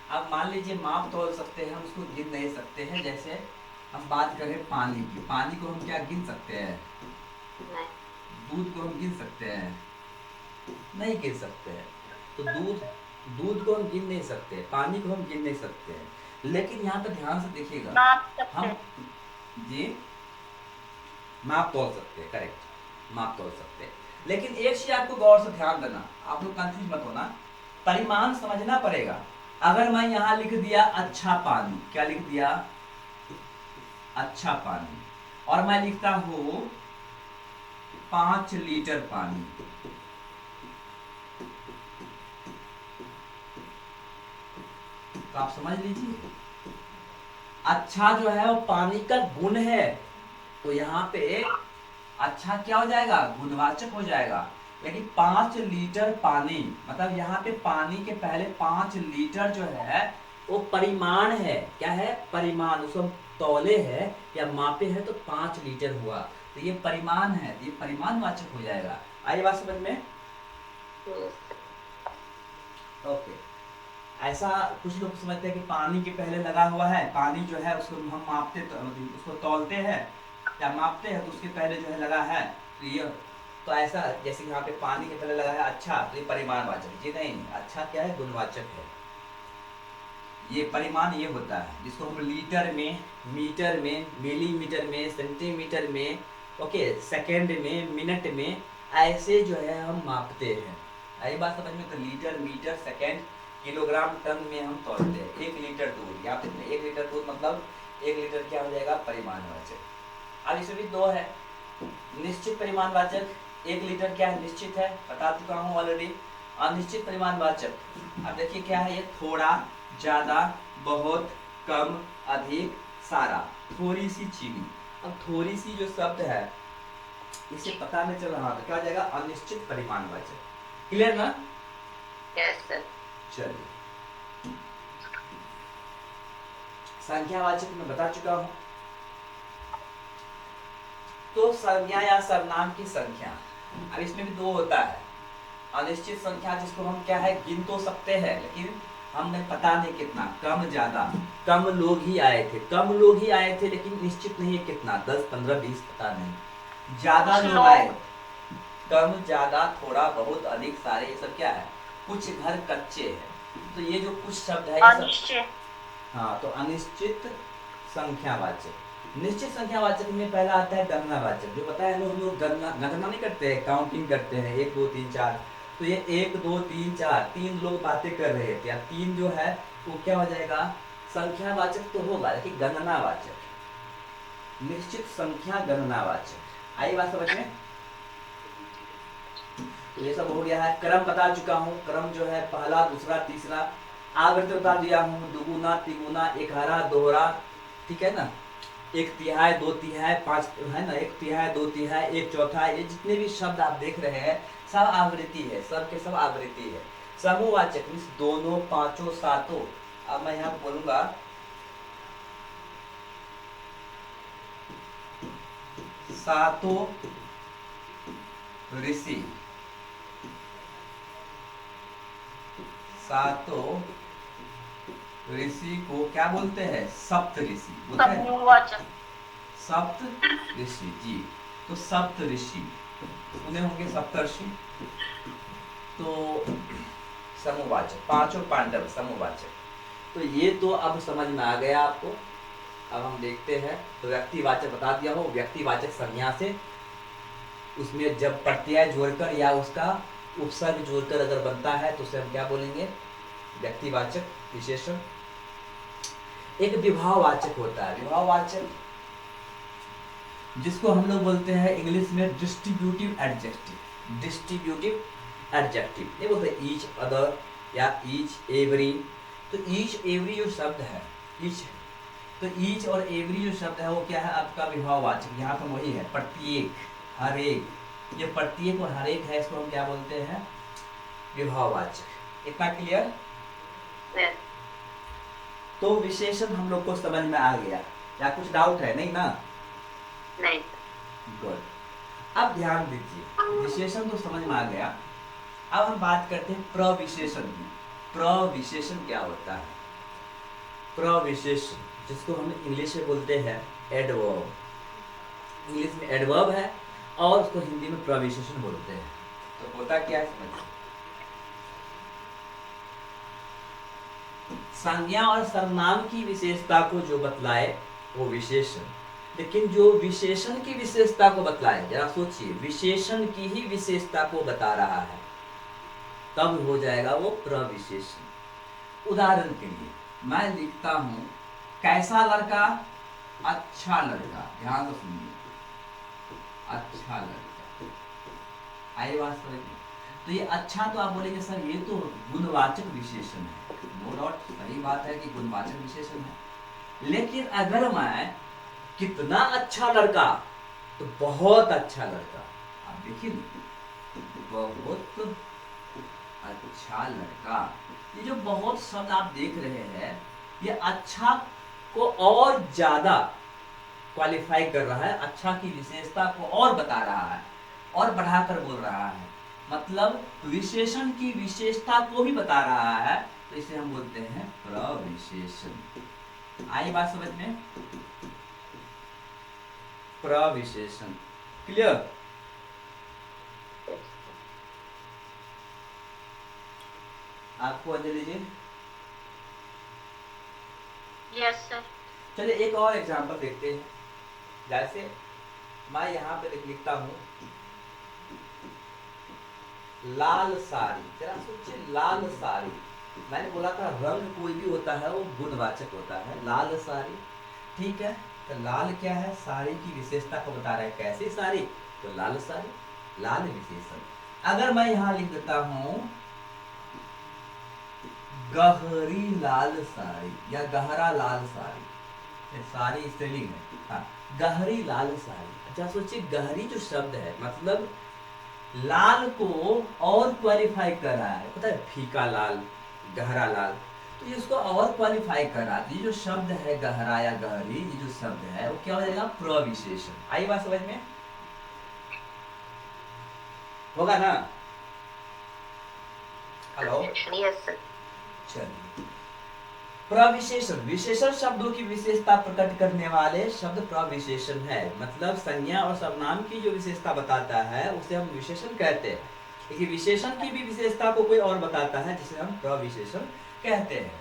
अब मान लीजिए माप तौल सकते हैं, हम उसको गिन नहीं सकते हैं। जैसे हम बात करें पानी की, पानी को हम क्या गिन सकते हैं, दूध को हम गिन सकते हैं, नहीं गिन सकते हैं। तो दूध को हम गिन नहीं सकते, पानी को हम गिन नहीं सकते हैं। लेकिन यहाँ पे ध्यान से देखिएगा, हम जी माप तोल सकते हैं, करेक्ट, माप तोल सकते हैं। लेकिन एक चीज आपको गौर से ध्यान देना, आप लोग कंफ्यूज मत होना, परिमाण समझना पड़ेगा। अगर मैं यहाँ लिख दिया अच्छा पानी, क्या लिख दिया, अच्छा पानी, और मैं लिखता हूं 5 लीटर पानी, तो आप समझ लीजिए अच्छा जो है वो पानी का गुण है, तो यहाँ पे अच्छा क्या हो जाएगा, गुणवाचक हो जाएगा। लेकिन 5 लीटर पानी मतलब यहाँ पे पानी के पहले 5 लीटर जो है वो परिमाण है। क्या है, परिमाण, उसको हम तौले है या मापे है तो 5 लीटर हुआ, तो ये परिमाण है, ये परिमाणवाचक हो जाएगा। आइए बात समझ में? ओके, ऐसा कुछ लोग समझते हैं कि पानी के पहले लगा हुआ है, पानी जो है उसको हम मापते तो उसको तौलते हैं या मापते हैं, तो उसके पहले जो है लगा है, तो ये, तो ऐसा जैसे यहाँ पे पानी के पहले लगा है अच्छा, तो ये परिमाणवाचक, जी नहीं, अच्छा क्या है, गुणवाचक है। ये परिमाण ये होता है जिसको हम लीटर में, मीटर में, मिलीमीटर में, सेंटीमीटर में, ओके, सेकेंड में, मिनट में, ऐसे जो है हम मापते हैं। आई बात समझ में? तो litre, metre, second, kilogram, ton में हम तोलते हैं। 1 लीटर दूध, यहाँ पे 1 लीटर दूध मतलब 1 लीटर क्या हो जाएगा? परिमाणवाचक। अब इसमें भी दो है, निश्चित परिमाणवाचक। 1 लीटर क्या है? निश्चित है, बता चुका हूँ ऑलरेडी। अनिश्चित परिमाणवाचक, अब देखिए क्या है ये? थोड़ा, ज्यादा, बहुत, कम, अधिक, सारा, थोड़ी सी चीनी। अब थोड़ी सी जो शब्द है इसे पता नहीं चल रहा, तो क्या हो जाएगा? अनिश्चित परिमाणवाचक। क्लियर ना? Yes sir. चलिए, संख्यावाचक मैं बता चुका हूं। तो संज्ञा या सर्वनाम की संख्या, अब इसमें भी दो होता है। अनिश्चित संख्या जिसको हम क्या है? गिन तो सकते हैं, लेकिन हमें पता नहीं कितना, कम ज्यादा। कम लोग ही आए थे, कम लोग ही आए थे, लेकिन निश्चित नहीं है कितना, 10, 15, 20 पता नहीं। ज्यादा लोग आए, कम, ज्यादा, थोड़ा, बहुत, अधिक, सारे, ये सब क्या है? कुछ घर कच्चे हैं। तो ये जो कुछ शब्द है ये सब, अनिश्चित। हाँ, तो अनिश्चित संख्यावाचक। निश्चित संख्यावाचक में पहला आता है गणनावाचक। जो पता है हम लोग गणना नहीं करते हैं, काउंटिंग करते हैं, 1 2 3 4। तो ये 1 2 3 4, 3 लोग बातें कर रहे थे, या 3 जो है वो क्या हो जाएगा? संख्यावाचक तो होगा, लेकिन गणनावाचक। निश्चित संख्या गणनावाचक। आई बात समझ में? तो ये सब हो गया है। क्रम बता चुका हूँ, क्रम जो है पहला, दूसरा, तीसरा। आवृत्ति बता दिया हूँ, दुगुना, तिगुना, एकारा, दोहरा, ठीक है ना? 1/3, 2/3, 5 है ना, 1/3, 2/3, 1/4, ये जितने भी शब्द आप देख रहे हैं सब आवृत्ति है, सब के सब आवृत्ति है। समूहवाचक मीन्स दोनों, पांचों, सातों। अब मैं यहाँ बोलूंगा सातों ऋषि, सातों ऋषि को क्या बोलते हैं? सप्त ऋषि बोलते हैं। समूहवाचक। सप्त ऋषि जी, तो सप्त ऋषि उन्हें होंगे सप्तर्षि। तो समूहवाचक, पांचों पांडव समूहवाचक। तो ये तो अब समझ में आ गया आपको। अब हम देखते हैं, तो व्यक्तिवाचक बता दिया हो, व्यक्तिवाचक संज्ञा से उसमें जब प्रत्यय जोड़कर या उसका उपसर्ग जोड़कर अगर बनता है तो उसे हम क्या बोलेंगे? व्यक्तिवाचक विशेषण। एक विभाववाचक होता है, विभाववाचक जिसको हम लोग बोलते हैं इंग्लिश में डिस्ट्रीब्यूटिव एडजेक्टिव। डिस्ट्रीब्यूटिव एडजेक्टिव नहीं बोलते ईच अदर या ईच एवरी। तो ईच एवरी जो शब्द है, ईच, तो ईच और एवरी जो शब्द है वो क्या है? आपका विभाववाचक। यहाँ पर वही है, प्रत्येक, हर एक। ये प्रत्येक और हर एक है, इसको हम क्या बोलते हैं? विभाववाचक। इतना क्लियर? तो विशेषण हम लोग को समझ में आ गया, या कुछ डाउट है? नहीं ना? नहीं। गुड। अब ध्यान दीजिए, विशेषण तो समझ में आ गया। अब हम बात करते हैं प्रविशेषण की। प्रविशेषण क्या होता है? प्रविशेषण जिसको हम इंग्लिश में बोलते हैं एडवर्ब। इंग्लिश में एडवर्ब है और उसको हिंदी में प्रविशेषण बोलते हैं। तो होता क्या है समझिए। संज्ञा और सर्वनाम की विशेषता को जो बतलाए वो विशेषण, लेकिन जो विशेषण की विशेषता को बतलाए, जरा सोचिए, विशेषण की ही विशेषता को बता रहा है, तब हो जाएगा वो प्रविशेषण। उदाहरण के लिए मैं लिखता हूं कैसा लड़का? अच्छा लड़का। ध्यान से सुनिए, अच्छा लड़का। आई बात समझ में? तो ये अच्छा, तो आप बोलेंगे सर ये तो गुणवाचक विशेषण है। नो डाउट, सही बात है कि गुणवाचक विशेषण है, लेकिन अगर मैं कितना अच्छा लड़का, तो बहुत अच्छा लड़का। आप देखिए, बहुत अच्छा लड़का, ये जो बहुत शब्द आप देख रहे हैं, ये अच्छा को और ज्यादा क्वालिफाई कर रहा है, अच्छा की विशेषता को और बता रहा है और बढ़ाकर बोल रहा है। मतलब विशेषण की विशेषता को भी बता रहा है, तो इसे हम बोलते हैं प्रविशेषण। आई बात समझ में? प्रविशेषण। क्लियर? आपको अंजलि जी? Yes sir. चलिए एक और एग्जांपल देखते हैं। जैसे मैं यहाँ पे लिखता हूँ लाल साड़ी, जरा सोचिए, लाल साड़ी, मैंने बोला था रंग कोई भी होता है वो गुणवाचक होता है। लाल साड़ी, ठीक है, तो लाल क्या है, साड़ी की विशेषता को बता रहा है। कैसी साड़ी, तो लाल साड़ी, लाल विशेषण। अगर मैं यहां लिख देता हूं गहरी लाल साड़ी या गहरा लाल साड़ी, ये सारी स्त्रीलिंग है, हाँ, गहरी लाल साड़ी। अच्छा सोचिए, गहरी जो शब्द है मतलब लाल को और क्वालिफाई कर रहा है, पता है, फीका लाल, गहरा लाल, तो ये उसको और क्वालिफाई कर रहा है। ये जो शब्द है गहरा या गहरी, ये जो शब्द है वो क्या हो जाएगा, प्रविशेषण। आई बात समझ में, होगा ना? Hello, yes sir. चलिए, प्रविशेषण, विशेषण शब्दों की विशेषता प्रकट करने वाले शब्द प्रविशेषण है। मतलब संज्ञा और सर्वनाम की जो विशेषता बताता है उसे हम विशेषण कहते हैं। लेकिन विशेषण की भी विशेषता को कोई और बताता है जिसे हम प्रविशेषण कहते हैं।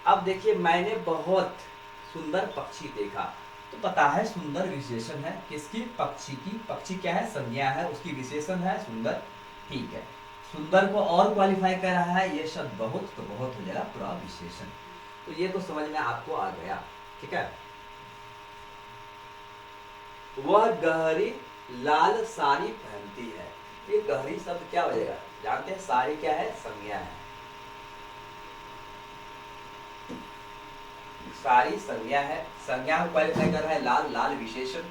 अब देखिए, मैंने बहुत सुंदर पक्षी देखा, तो पता है सुंदर विशेषण है किसकी, पक्षी की। पक्षी क्या है, संज्ञा है, उसकी विशेषण है सुंदर, ठीक है। सुंदर को और क्वालिफाई कर रहा है ये शब्द बहुत, तो बहुत हो जाएगा प्रविशेषण। तो ये तो समझ में आपको आ गया, ठीक है। वह गहरी लाल साड़ी पहनती है, ये गहरी शब्द क्या हो जाएगा, जानते हैं, साड़ी क्या है, संज्ञा है, सारी संज्ञा है, संज्ञा को क्वालिफाई कर रहा है लाल, लाल विशेषण,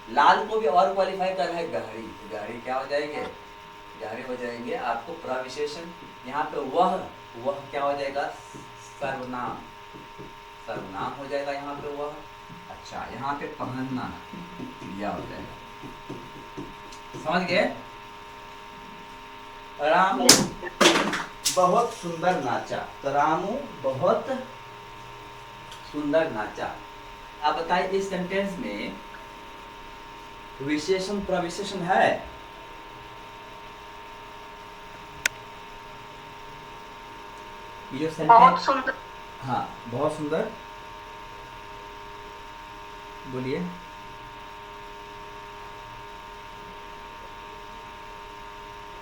लाल को भी और क्वालिफाई कर रहा है गहरी, तो गहरी क्या हो जाएंगे, गहरे हो जाएंगे आपको प्रविशेषण। यहाँ पे वह क्या हो जाएगा, सर्वनाम, सर्वनाम हो जाएगा यहाँ पे वह। अच्छा, यहाँ पे पहनना क्रिया हो जाएगा, समझ गए। रामू बहुत सुंदर नाचा, तो रामू बहुत सुंदर नाचा। आप बताइए इस सेंटेंस में विशेषण प्रविशेषण है? ये जो सेंटेंस, बहुत सुंदर, हाँ बहुत सुंदर, बोलिए,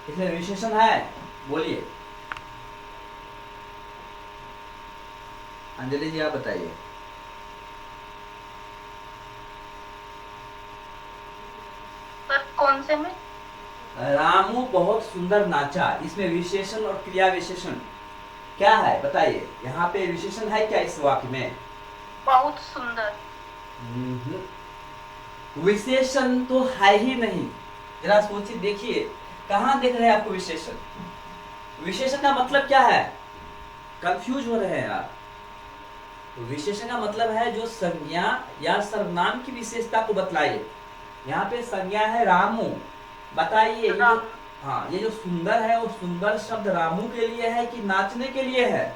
इसमें विशेषण है, बोलिए, अंजलि जी आप बताइए। पर कौन से में? रामू बहुत सुंदर नाचा, इसमें विशेषण और क्रिया विशेषण क्या है बताइए, यहाँ पे विशेषण है क्या इस वाक्य में? बहुत सुंदर। विशेषण तो है ही नहीं, जरा सोचिए, देखिए कहाँ देख रहे हैं आपको विशेषण, विशेषण का मतलब क्या है, कंफ्यूज हो रहे हैं आप। विशेषण का मतलब है जो संज्ञा या सर्वनाम की विशेषता को बतलाइए। यहाँ पे संज्ञा है रामू, बताइए ये जो, हाँ ये जो सुंदर है वो सुंदर शब्द रामू के लिए है कि नाचने के लिए है?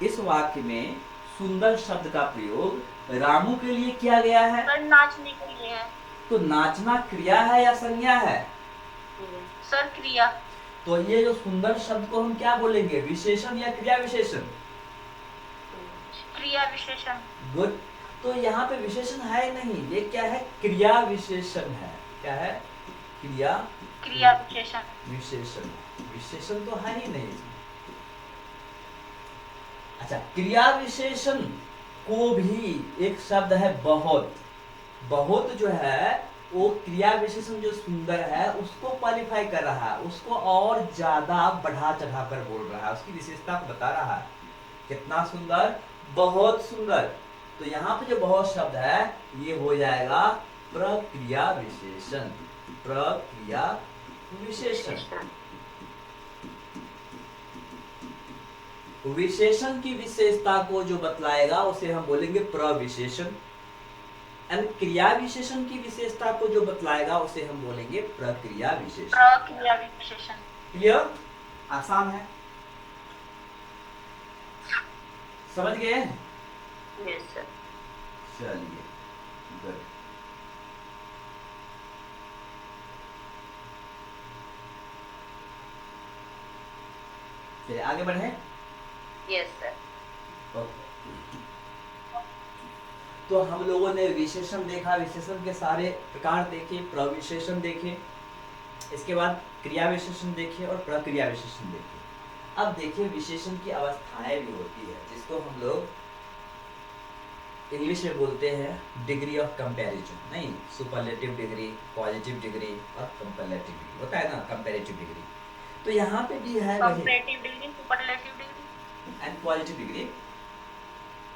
इस वाक्य में सुंदर शब्द का प्रयोग रामू के लिए किया गया है, सर नाचने के लिए है। तो नाचना क्रिया है या संज्ञा है? सर क्रिया। तो ये जो सुंदर शब्द को हम क्या बोलेंगे, विशेषण या क्रिया विशेषण? क्रिया विशेषण। गुड, तो यहाँ पे विशेषण है नहीं, ये क्या है, क्रिया विशेषण है। क्या है, क्रिया, क्रिया विशेषण। विशेषण, विशेषण तो है ही नहीं इसमें। अच्छा, क्रिया विशेषण को भी एक शब्द है बहुत, बहुत जो है वो क्रिया विशेषण जो सुंदर है उसको क्वालिफाई कर रहा है, उसको और ज्यादा बढ़ा चढ़ा कर बोल रहा है, उसकी विशेषता को बता रहा है, कितना सुंदर, बहुत सुंदर। तो यहाँ पे जो बहुत शब्द है ये हो जाएगा प्रक्रिया विशेषण, प्रक्रिया विशेषण। विशेषण की विशेषता को जो बतलाएगा उसे हम बोलेंगे प्रविशेषण, एंड क्रिया विशेषण की विशेषता को जो बतलाएगा उसे हम बोलेंगे प्रक्रिया विशेषण। प्रक्रिया विशेषण। क्लियर, आसान है, समझ गए? Yes sir. चलिए, गुड। चलिए आगे बढ़े। Yes sir. तो हम लोगों ने विशेषण देखा, विशेषण के सारे प्रकार देखे, प्रविशेषण देखे, इसके बाद क्रिया विशेषण देखिए और प्रक्रिया विशेषण देखिए। अब देखिए विशेषण की अवस्थाएं भी होती है जिसको हम लोग इंग्लिश में बोलते हैं डिग्री ऑफ कंपैरिजन, नहीं सुपरलेटिव डिग्री, पॉजिटिव डिग्री और कंपैरेटिव डिग्री होता है ना, कंपैरेटिव डिग्री। तो यहाँ पे भी है वही, comparative degree, superlative degree and positive degree.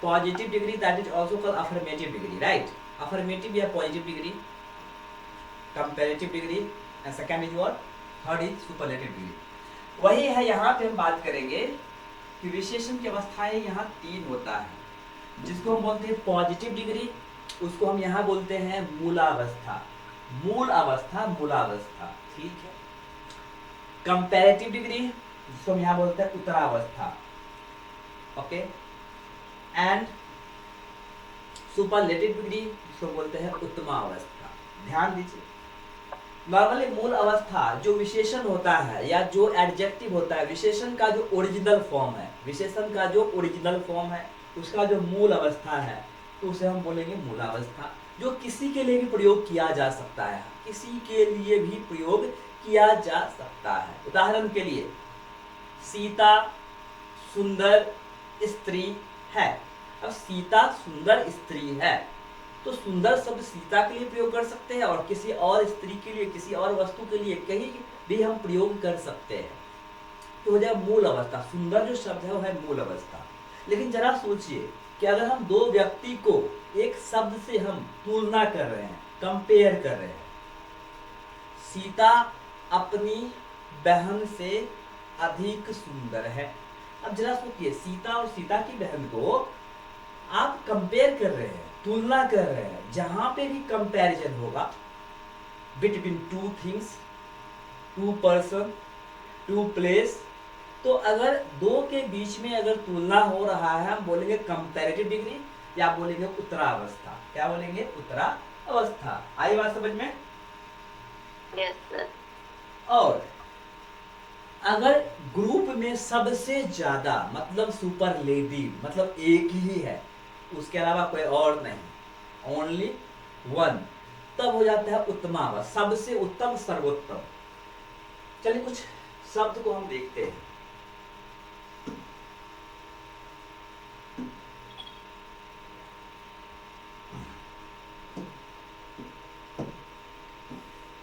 Positive degree that is also called affirmative degree, right? Affirmative या positive degree, comparative degree, and second is what, third is superlative degree. वही है यहाँ पे हम बात करेंगे कि विशेषण की अवस्थाएं यहाँ 3 होता है, जिसको हम बोलते हैं पॉजिटिव डिग्री, उसको हम यहाँ बोलते हैं मूलावस्था, मूल अवस्था, मूलावस्था, ठीक है। कंपैरेटिव डिग्री जिसको हम यहाँ बोलते हैं उत्तरावस्था, ओके। एंड सुपरलेटिव डिग्री जिसको बोलते हैं उत्तमावस्था। ध्यान दीजिए, नॉर्मली मूल अवस्था जो विशेषण होता है या जो एडजेक्टिव होता है, विशेषण का जो ओरिजिनल फॉर्म है, विशेषण का जो ओरिजिनल फॉर्म है, उसका जो मूल अवस्था है, तो उसे हम बोलेंगे मूलावस्था, जो किसी के लिए भी प्रयोग किया जा सकता है, किसी के लिए भी प्रयोग किया जा सकता है। उदाहरण के लिए सीता सुंदर स्त्री है। अब सीता सुंदर स्त्री है तो सुंदर शब्द सीता के लिए प्रयोग कर सकते हैं और किसी और स्त्री के लिए, किसी और वस्तु के लिए कहीं भी हम प्रयोग कर सकते हैं। तो हो जाए मूल अवस्था, सुंदर जो शब्द है वो है मूल अवस्था। लेकिन जरा सोचिए कि अगर हम दो व्यक्ति को एक शब्द से हम तुलना कर रहे हैं, कंपेयर कर रहे हैं, सीता अपनी बहन से अधिक सुंदर है। अब जरा सोचिए, सीता और सीता की बहन को आप कंपेयर कर रहे हैं, तुलना कर रहे हैं, जहां पे भी कंपैरिजन होगा between two things, two person, two place, तो अगर दो के बीच में अगर तुलना हो रहा है, हम बोलेंगे कंपैरेटिव डिग्री या बोलेंगे उत्तरावस्था। क्या बोलेंगे? उत्तरावस्था। आई बात समझ में? Yes sir. और अगर ग्रुप में सबसे ज्यादा मतलब सुपरलेटिव, मतलब एक ही है, उसके अलावा कोई और नहीं, ओनली वन, तब हो जाता है उत्तमावस्था, सबसे उत्तम, सर्वोत्तम। चलिए कुछ शब्द को हम देखते हैं।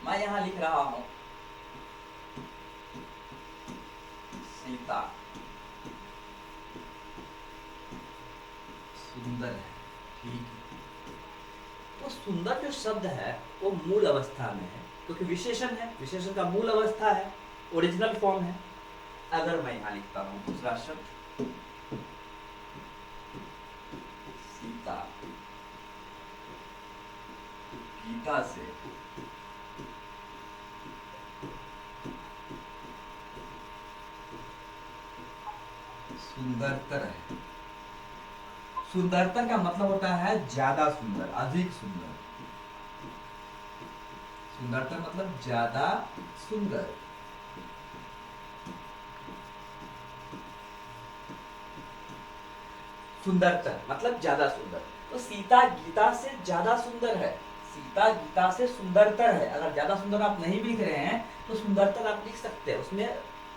मैं यहां लिख रहा हूं सीता सुंदर है, ठीक है। तो सुंदर जो शब्द है वो मूल अवस्था में है, क्योंकि विशेषण है, विशेषण का मूल अवस्था है, ओरिजिनल फॉर्म है। अगर मैं यहां लिखता हूं दूसरा शब्द सीता गीता से सुंदरतर है। सुंदरतर का मतलब होता है ज्यादा सुंदर, अधिक सुंदर। सुंदरतर मतलब ज्यादा सुंदर। सुंदरतर मतलब ज्यादा सुंदर। तो सीता गीता से ज्यादा सुंदर है, सीता गीता से सुंदरतर है। अगर ज्यादा सुंदर आप नहीं लिख रहे हैं तो सुंदरतर आप लिख सकते हैं, उसमें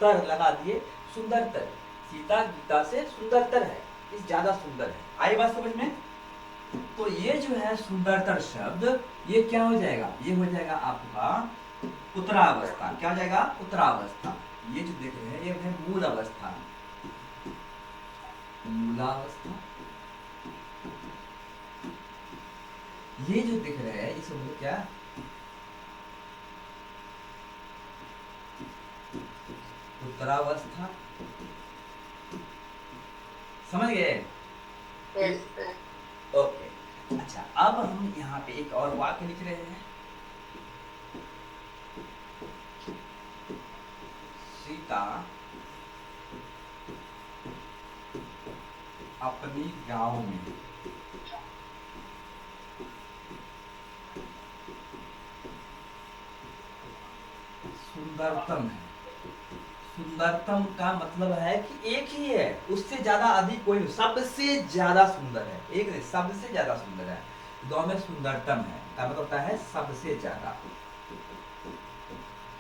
तर लगा दिए, सुंदरतर। सीता गीता से सुंदरतर है, इस ज्यादा सुंदर है। आई बात समझ में? तो ये जो है सुंदरतर शब्द, ये क्या हो जाएगा? ये हो जाएगा आपका उत्तरावस्था। क्या हो जाएगा? उत्तरावस्था। ये जो देख रहे हैं ये है मूल अवस्था, मूलावस्था। ये जो दिख रहे हैं इसे बोलो क्या? उत्तरावस्था। समझ गए? Yes sir. ओके। अच्छा, अब हम यहाँ पे एक और वाक्य लिख रहे हैं। सीता अपनी गांव में सुंदरतम है। सुंदरतम का मतलब है कि एक ही है, उससे ज्यादा अधिक कोई नहीं, सबसे ज्यादा सुंदर है। एक नहीं, सबसे ज्यादा सुंदर है। गांव में सुंदरतम है का मतलब होता है सबसे ज्यादा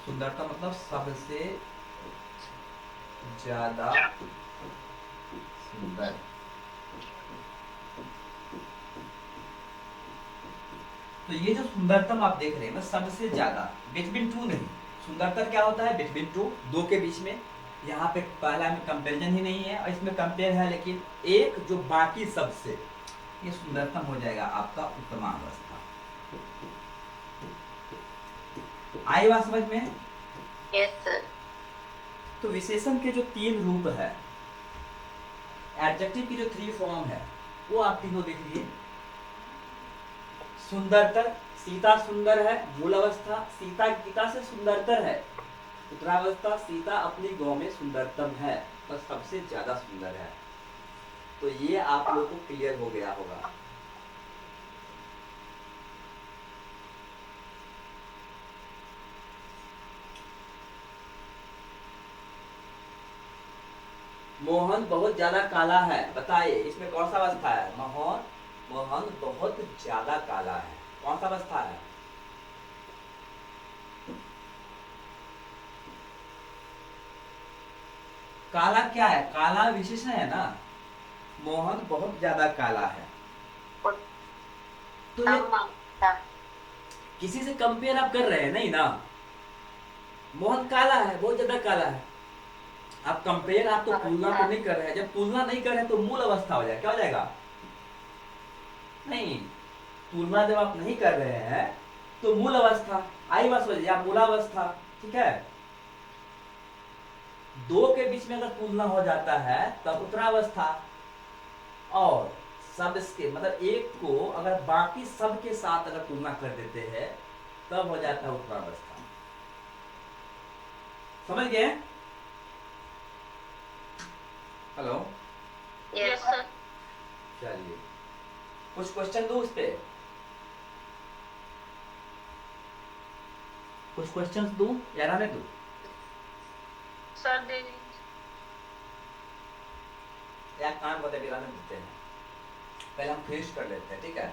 सुंदरता मतलब सबसे ज्यादा सुंदर। तो ये जो सुंदरतम आप देख रहे हैं, सबसे ज्यादा, बिटवीन टू नहीं। सुंदरता क्या होता है? बिटवीन टू, दो के बीच में। यहाँ पे पहला में कंपैरिजन ही नहीं है और इसमें कंपेयर है, लेकिन एक जो बाकी सबसे, ये सुंदरतम हो जाएगा आपका उत्तम अवस्था। आई बात समझ में? Yes sir. तो विशेषण के जो तीन रूप है, एडजेक्टिव की जो थ्री फॉर्म है, वो आप तीनों देख लीजिए। सुंदरतर, सीता सुंदर है, मूल अवस्था। सीता गीता से सुंदरतर है, उत्तरावस्था। सीता अपनी गांव में सुंदरतम है, पर सबसे ज्यादा सुंदर है। तो ये आप लोगों को क्लियर हो गया होगा। मोहन बहुत ज्यादा काला है, बताइए इसमें कौन सा अवस्था है? मोहन, मोहन बहुत ज्यादा काला है, कौन सा अवस्था है? काला क्या है? काला विशेषण है ना। मोहन बहुत ज्यादा काला है, तो ये किसी से कंपेयर आप कर रहे हैं नहीं ना। मोहन काला है, बहुत ज्यादा काला है। आप कंपेयर, आप तो तुलना तो नहीं कर रहे हैं। जब तुलना नहीं कर रहे हैं तो मूल अवस्था हो जाएगा। क्या हो जाएगा? नहीं, तुलना जब आप नहीं कर रहे हैं तो मूल अवस्था, आई बस हो जाए मूलावस्था। ठीक है, दो के बीच में अगर तुलना हो जाता है तब उत्तरावस्था। और सब के मतलब एक को अगर बाकी सब के साथ अगर तुलना कर देते हैं तब हो जाता है उत्तरावस्था। समझ गए? Hello, yes sir. चलिए कुछ क्वेश्चन दो उस पे, कुछ क्वेश्चंस दो या रहने दो? सर दे दीजिए। या काम बता भी रहने देते हैं, पहले हम फिनिश कर लेते हैं। ठीक है,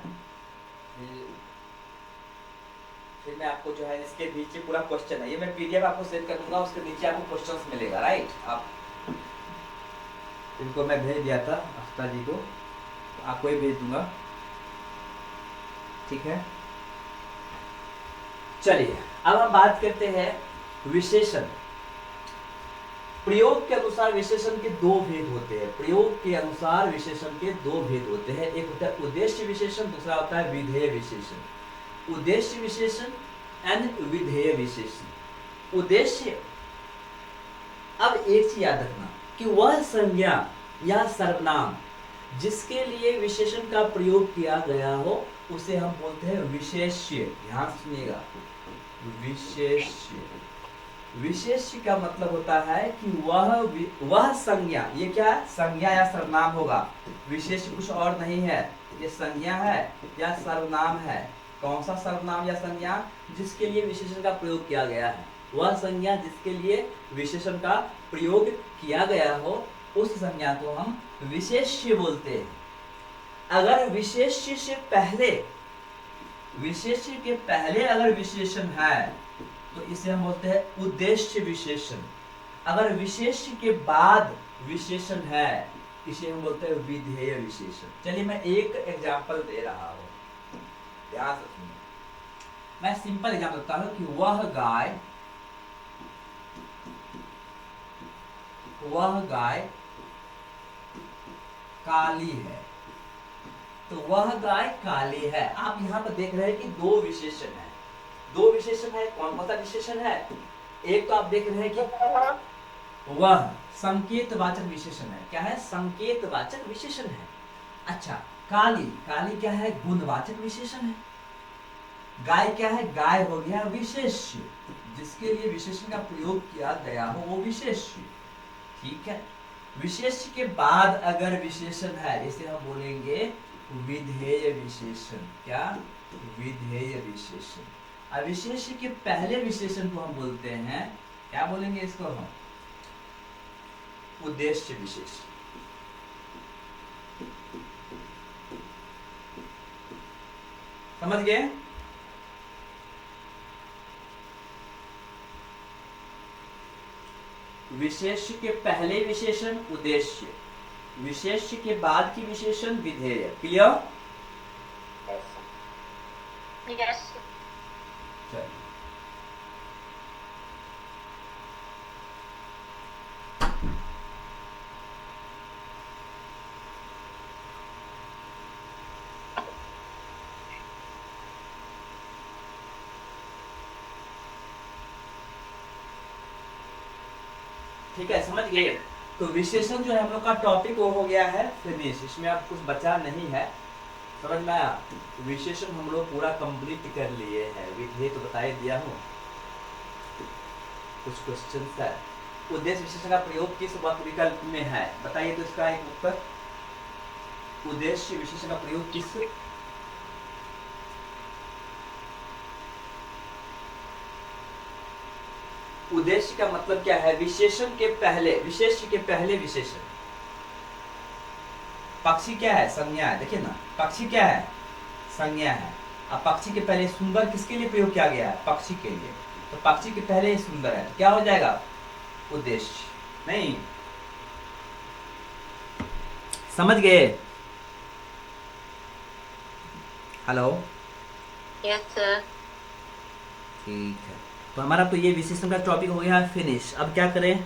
फिर मैं आपको जो है इसके नीचे पूरा क्वेश्चन है, ये मैं पीडीएफ आपको सेंड कर दूंगा, उसके नीचे आपको क्वेश्चंस मिलेगा। राइट, आप इनको मैं भेज दिया था अफ्ता जी को, तो आपको ही भेज दूंगा। ठीक है, चलिए अब हम बात करते हैं विशेषण। प्रयोग के अनुसार विशेषण के दो भेद होते हैं। प्रयोग के अनुसार विशेषण के दो भेद होते हैं, एक होता है उद्देश्य विशेषण, दूसरा होता है विधेय विशेषण। उद्देश्य विशेषण एंड विधेय विशेषण। उद्देश्य, अब एक चीज याद रखना कि वह संज्ञा या सर्वनाम जिसके लिए विशेषण का प्रयोग किया गया हो उसे हम बोलते हैं विशेष्य। ध्यान सुनिएगा, विशेष्य। विशेष्य का मतलब होता है कि वह संज्ञा, ये क्या है? संज्ञा या सर्वनाम होगा। विशेष्य कुछ और नहीं है, ये संज्ञा है या सर्वनाम है। कौन सा सर्वनाम या संज्ञा? जिसके लिए विशेषण का प्रयोग किया गया है। वह संज्ञा जिसके लिए विशेषण का प्रयोग किया गया हो उस संज्ञा को हम विशेष्य बोलते हैं। अगर विशेष्य से पहले, विशेष्य के पहले अगर विशेषण है तो इसे हम बोलते हैं उद्देश्य विशेषण। अगर विशेष्य के बाद विशेषण है इसे हम बोलते हैं विधेय विशेषण। चलिए मैं एक एग्जांपल दे रहा हूं, ध्यान से सुनिए। मैं सिंपल एग्जांपल देता हूं कि वह गाय काली है। तो वह गाय काली है, आप यहाँ पर देख रहे हैं कि दो विशेषण है। दो विशेषण है, कौन कौन सा विशेषण है? एक तो आप देख रहे हैं कि वह संकेतवाचक विशेषण है। क्या है? संकेतवाचक विशेषण है। अच्छा, काली, काली क्या है? गुणवाचक विशेषण है। गाय क्या है? गाय हो गया विशेष्य, जिसके लिए विशेषण का प्रयोग किया गया हो वो विशेष्य। ठीक है, विशेष्य के बाद अगर विशेषण है इसे हम बोलेंगे विधेय विशेषण। क्या? विधेय विशेषण। अब विशेष्य के पहले विशेषण को हम बोलते हैं, क्या बोलेंगे इसको हम? उद्देश्य विशेषण। समझ गए? विशेष्य के पहले विशेषण उद्देश्य, विशेष्य के बाद की विशेषण विधेय। क्लियर? यस। चलिए, ठीक है, समझ गए। तो विशेषण जो है हम लोग का टॉपिक वो हो गया है फिनिश, इसमें अब कुछ बचा नहीं है, समझ में आया। विशेषण हम लोग पूरा कंप्लीट कर लिए हैं, विधेय तो बता ही दिया हूँ। कुछ क्वेश्चन है, उद्देश्य विशेषण का प्रयोग किस विकल्प में है, बताइए तो इसका एक उत्तर। उद्देश्य विशेषण का प्रयोग किस, उद्देश्य का मतलब क्या है? विशेषण के पहले, विशेष्य के पहले विशेषण। पक्षी क्या है? संज्ञा है। देखिए ना, पक्षी क्या है? संज्ञा है। अब पक्षी के पहले सुंदर किसके लिए प्रयोग किया गया है? पक्षी के लिए। तो पक्षी के पहले ही सुंदर है, तो क्या हो जाएगा? उद्देश्य। नहीं समझ गए? Hello, yes sir. ठीक है। तो हमारा तो ये विशेषण का टॉपिक हो गया है फिनिश। अब क्या करें?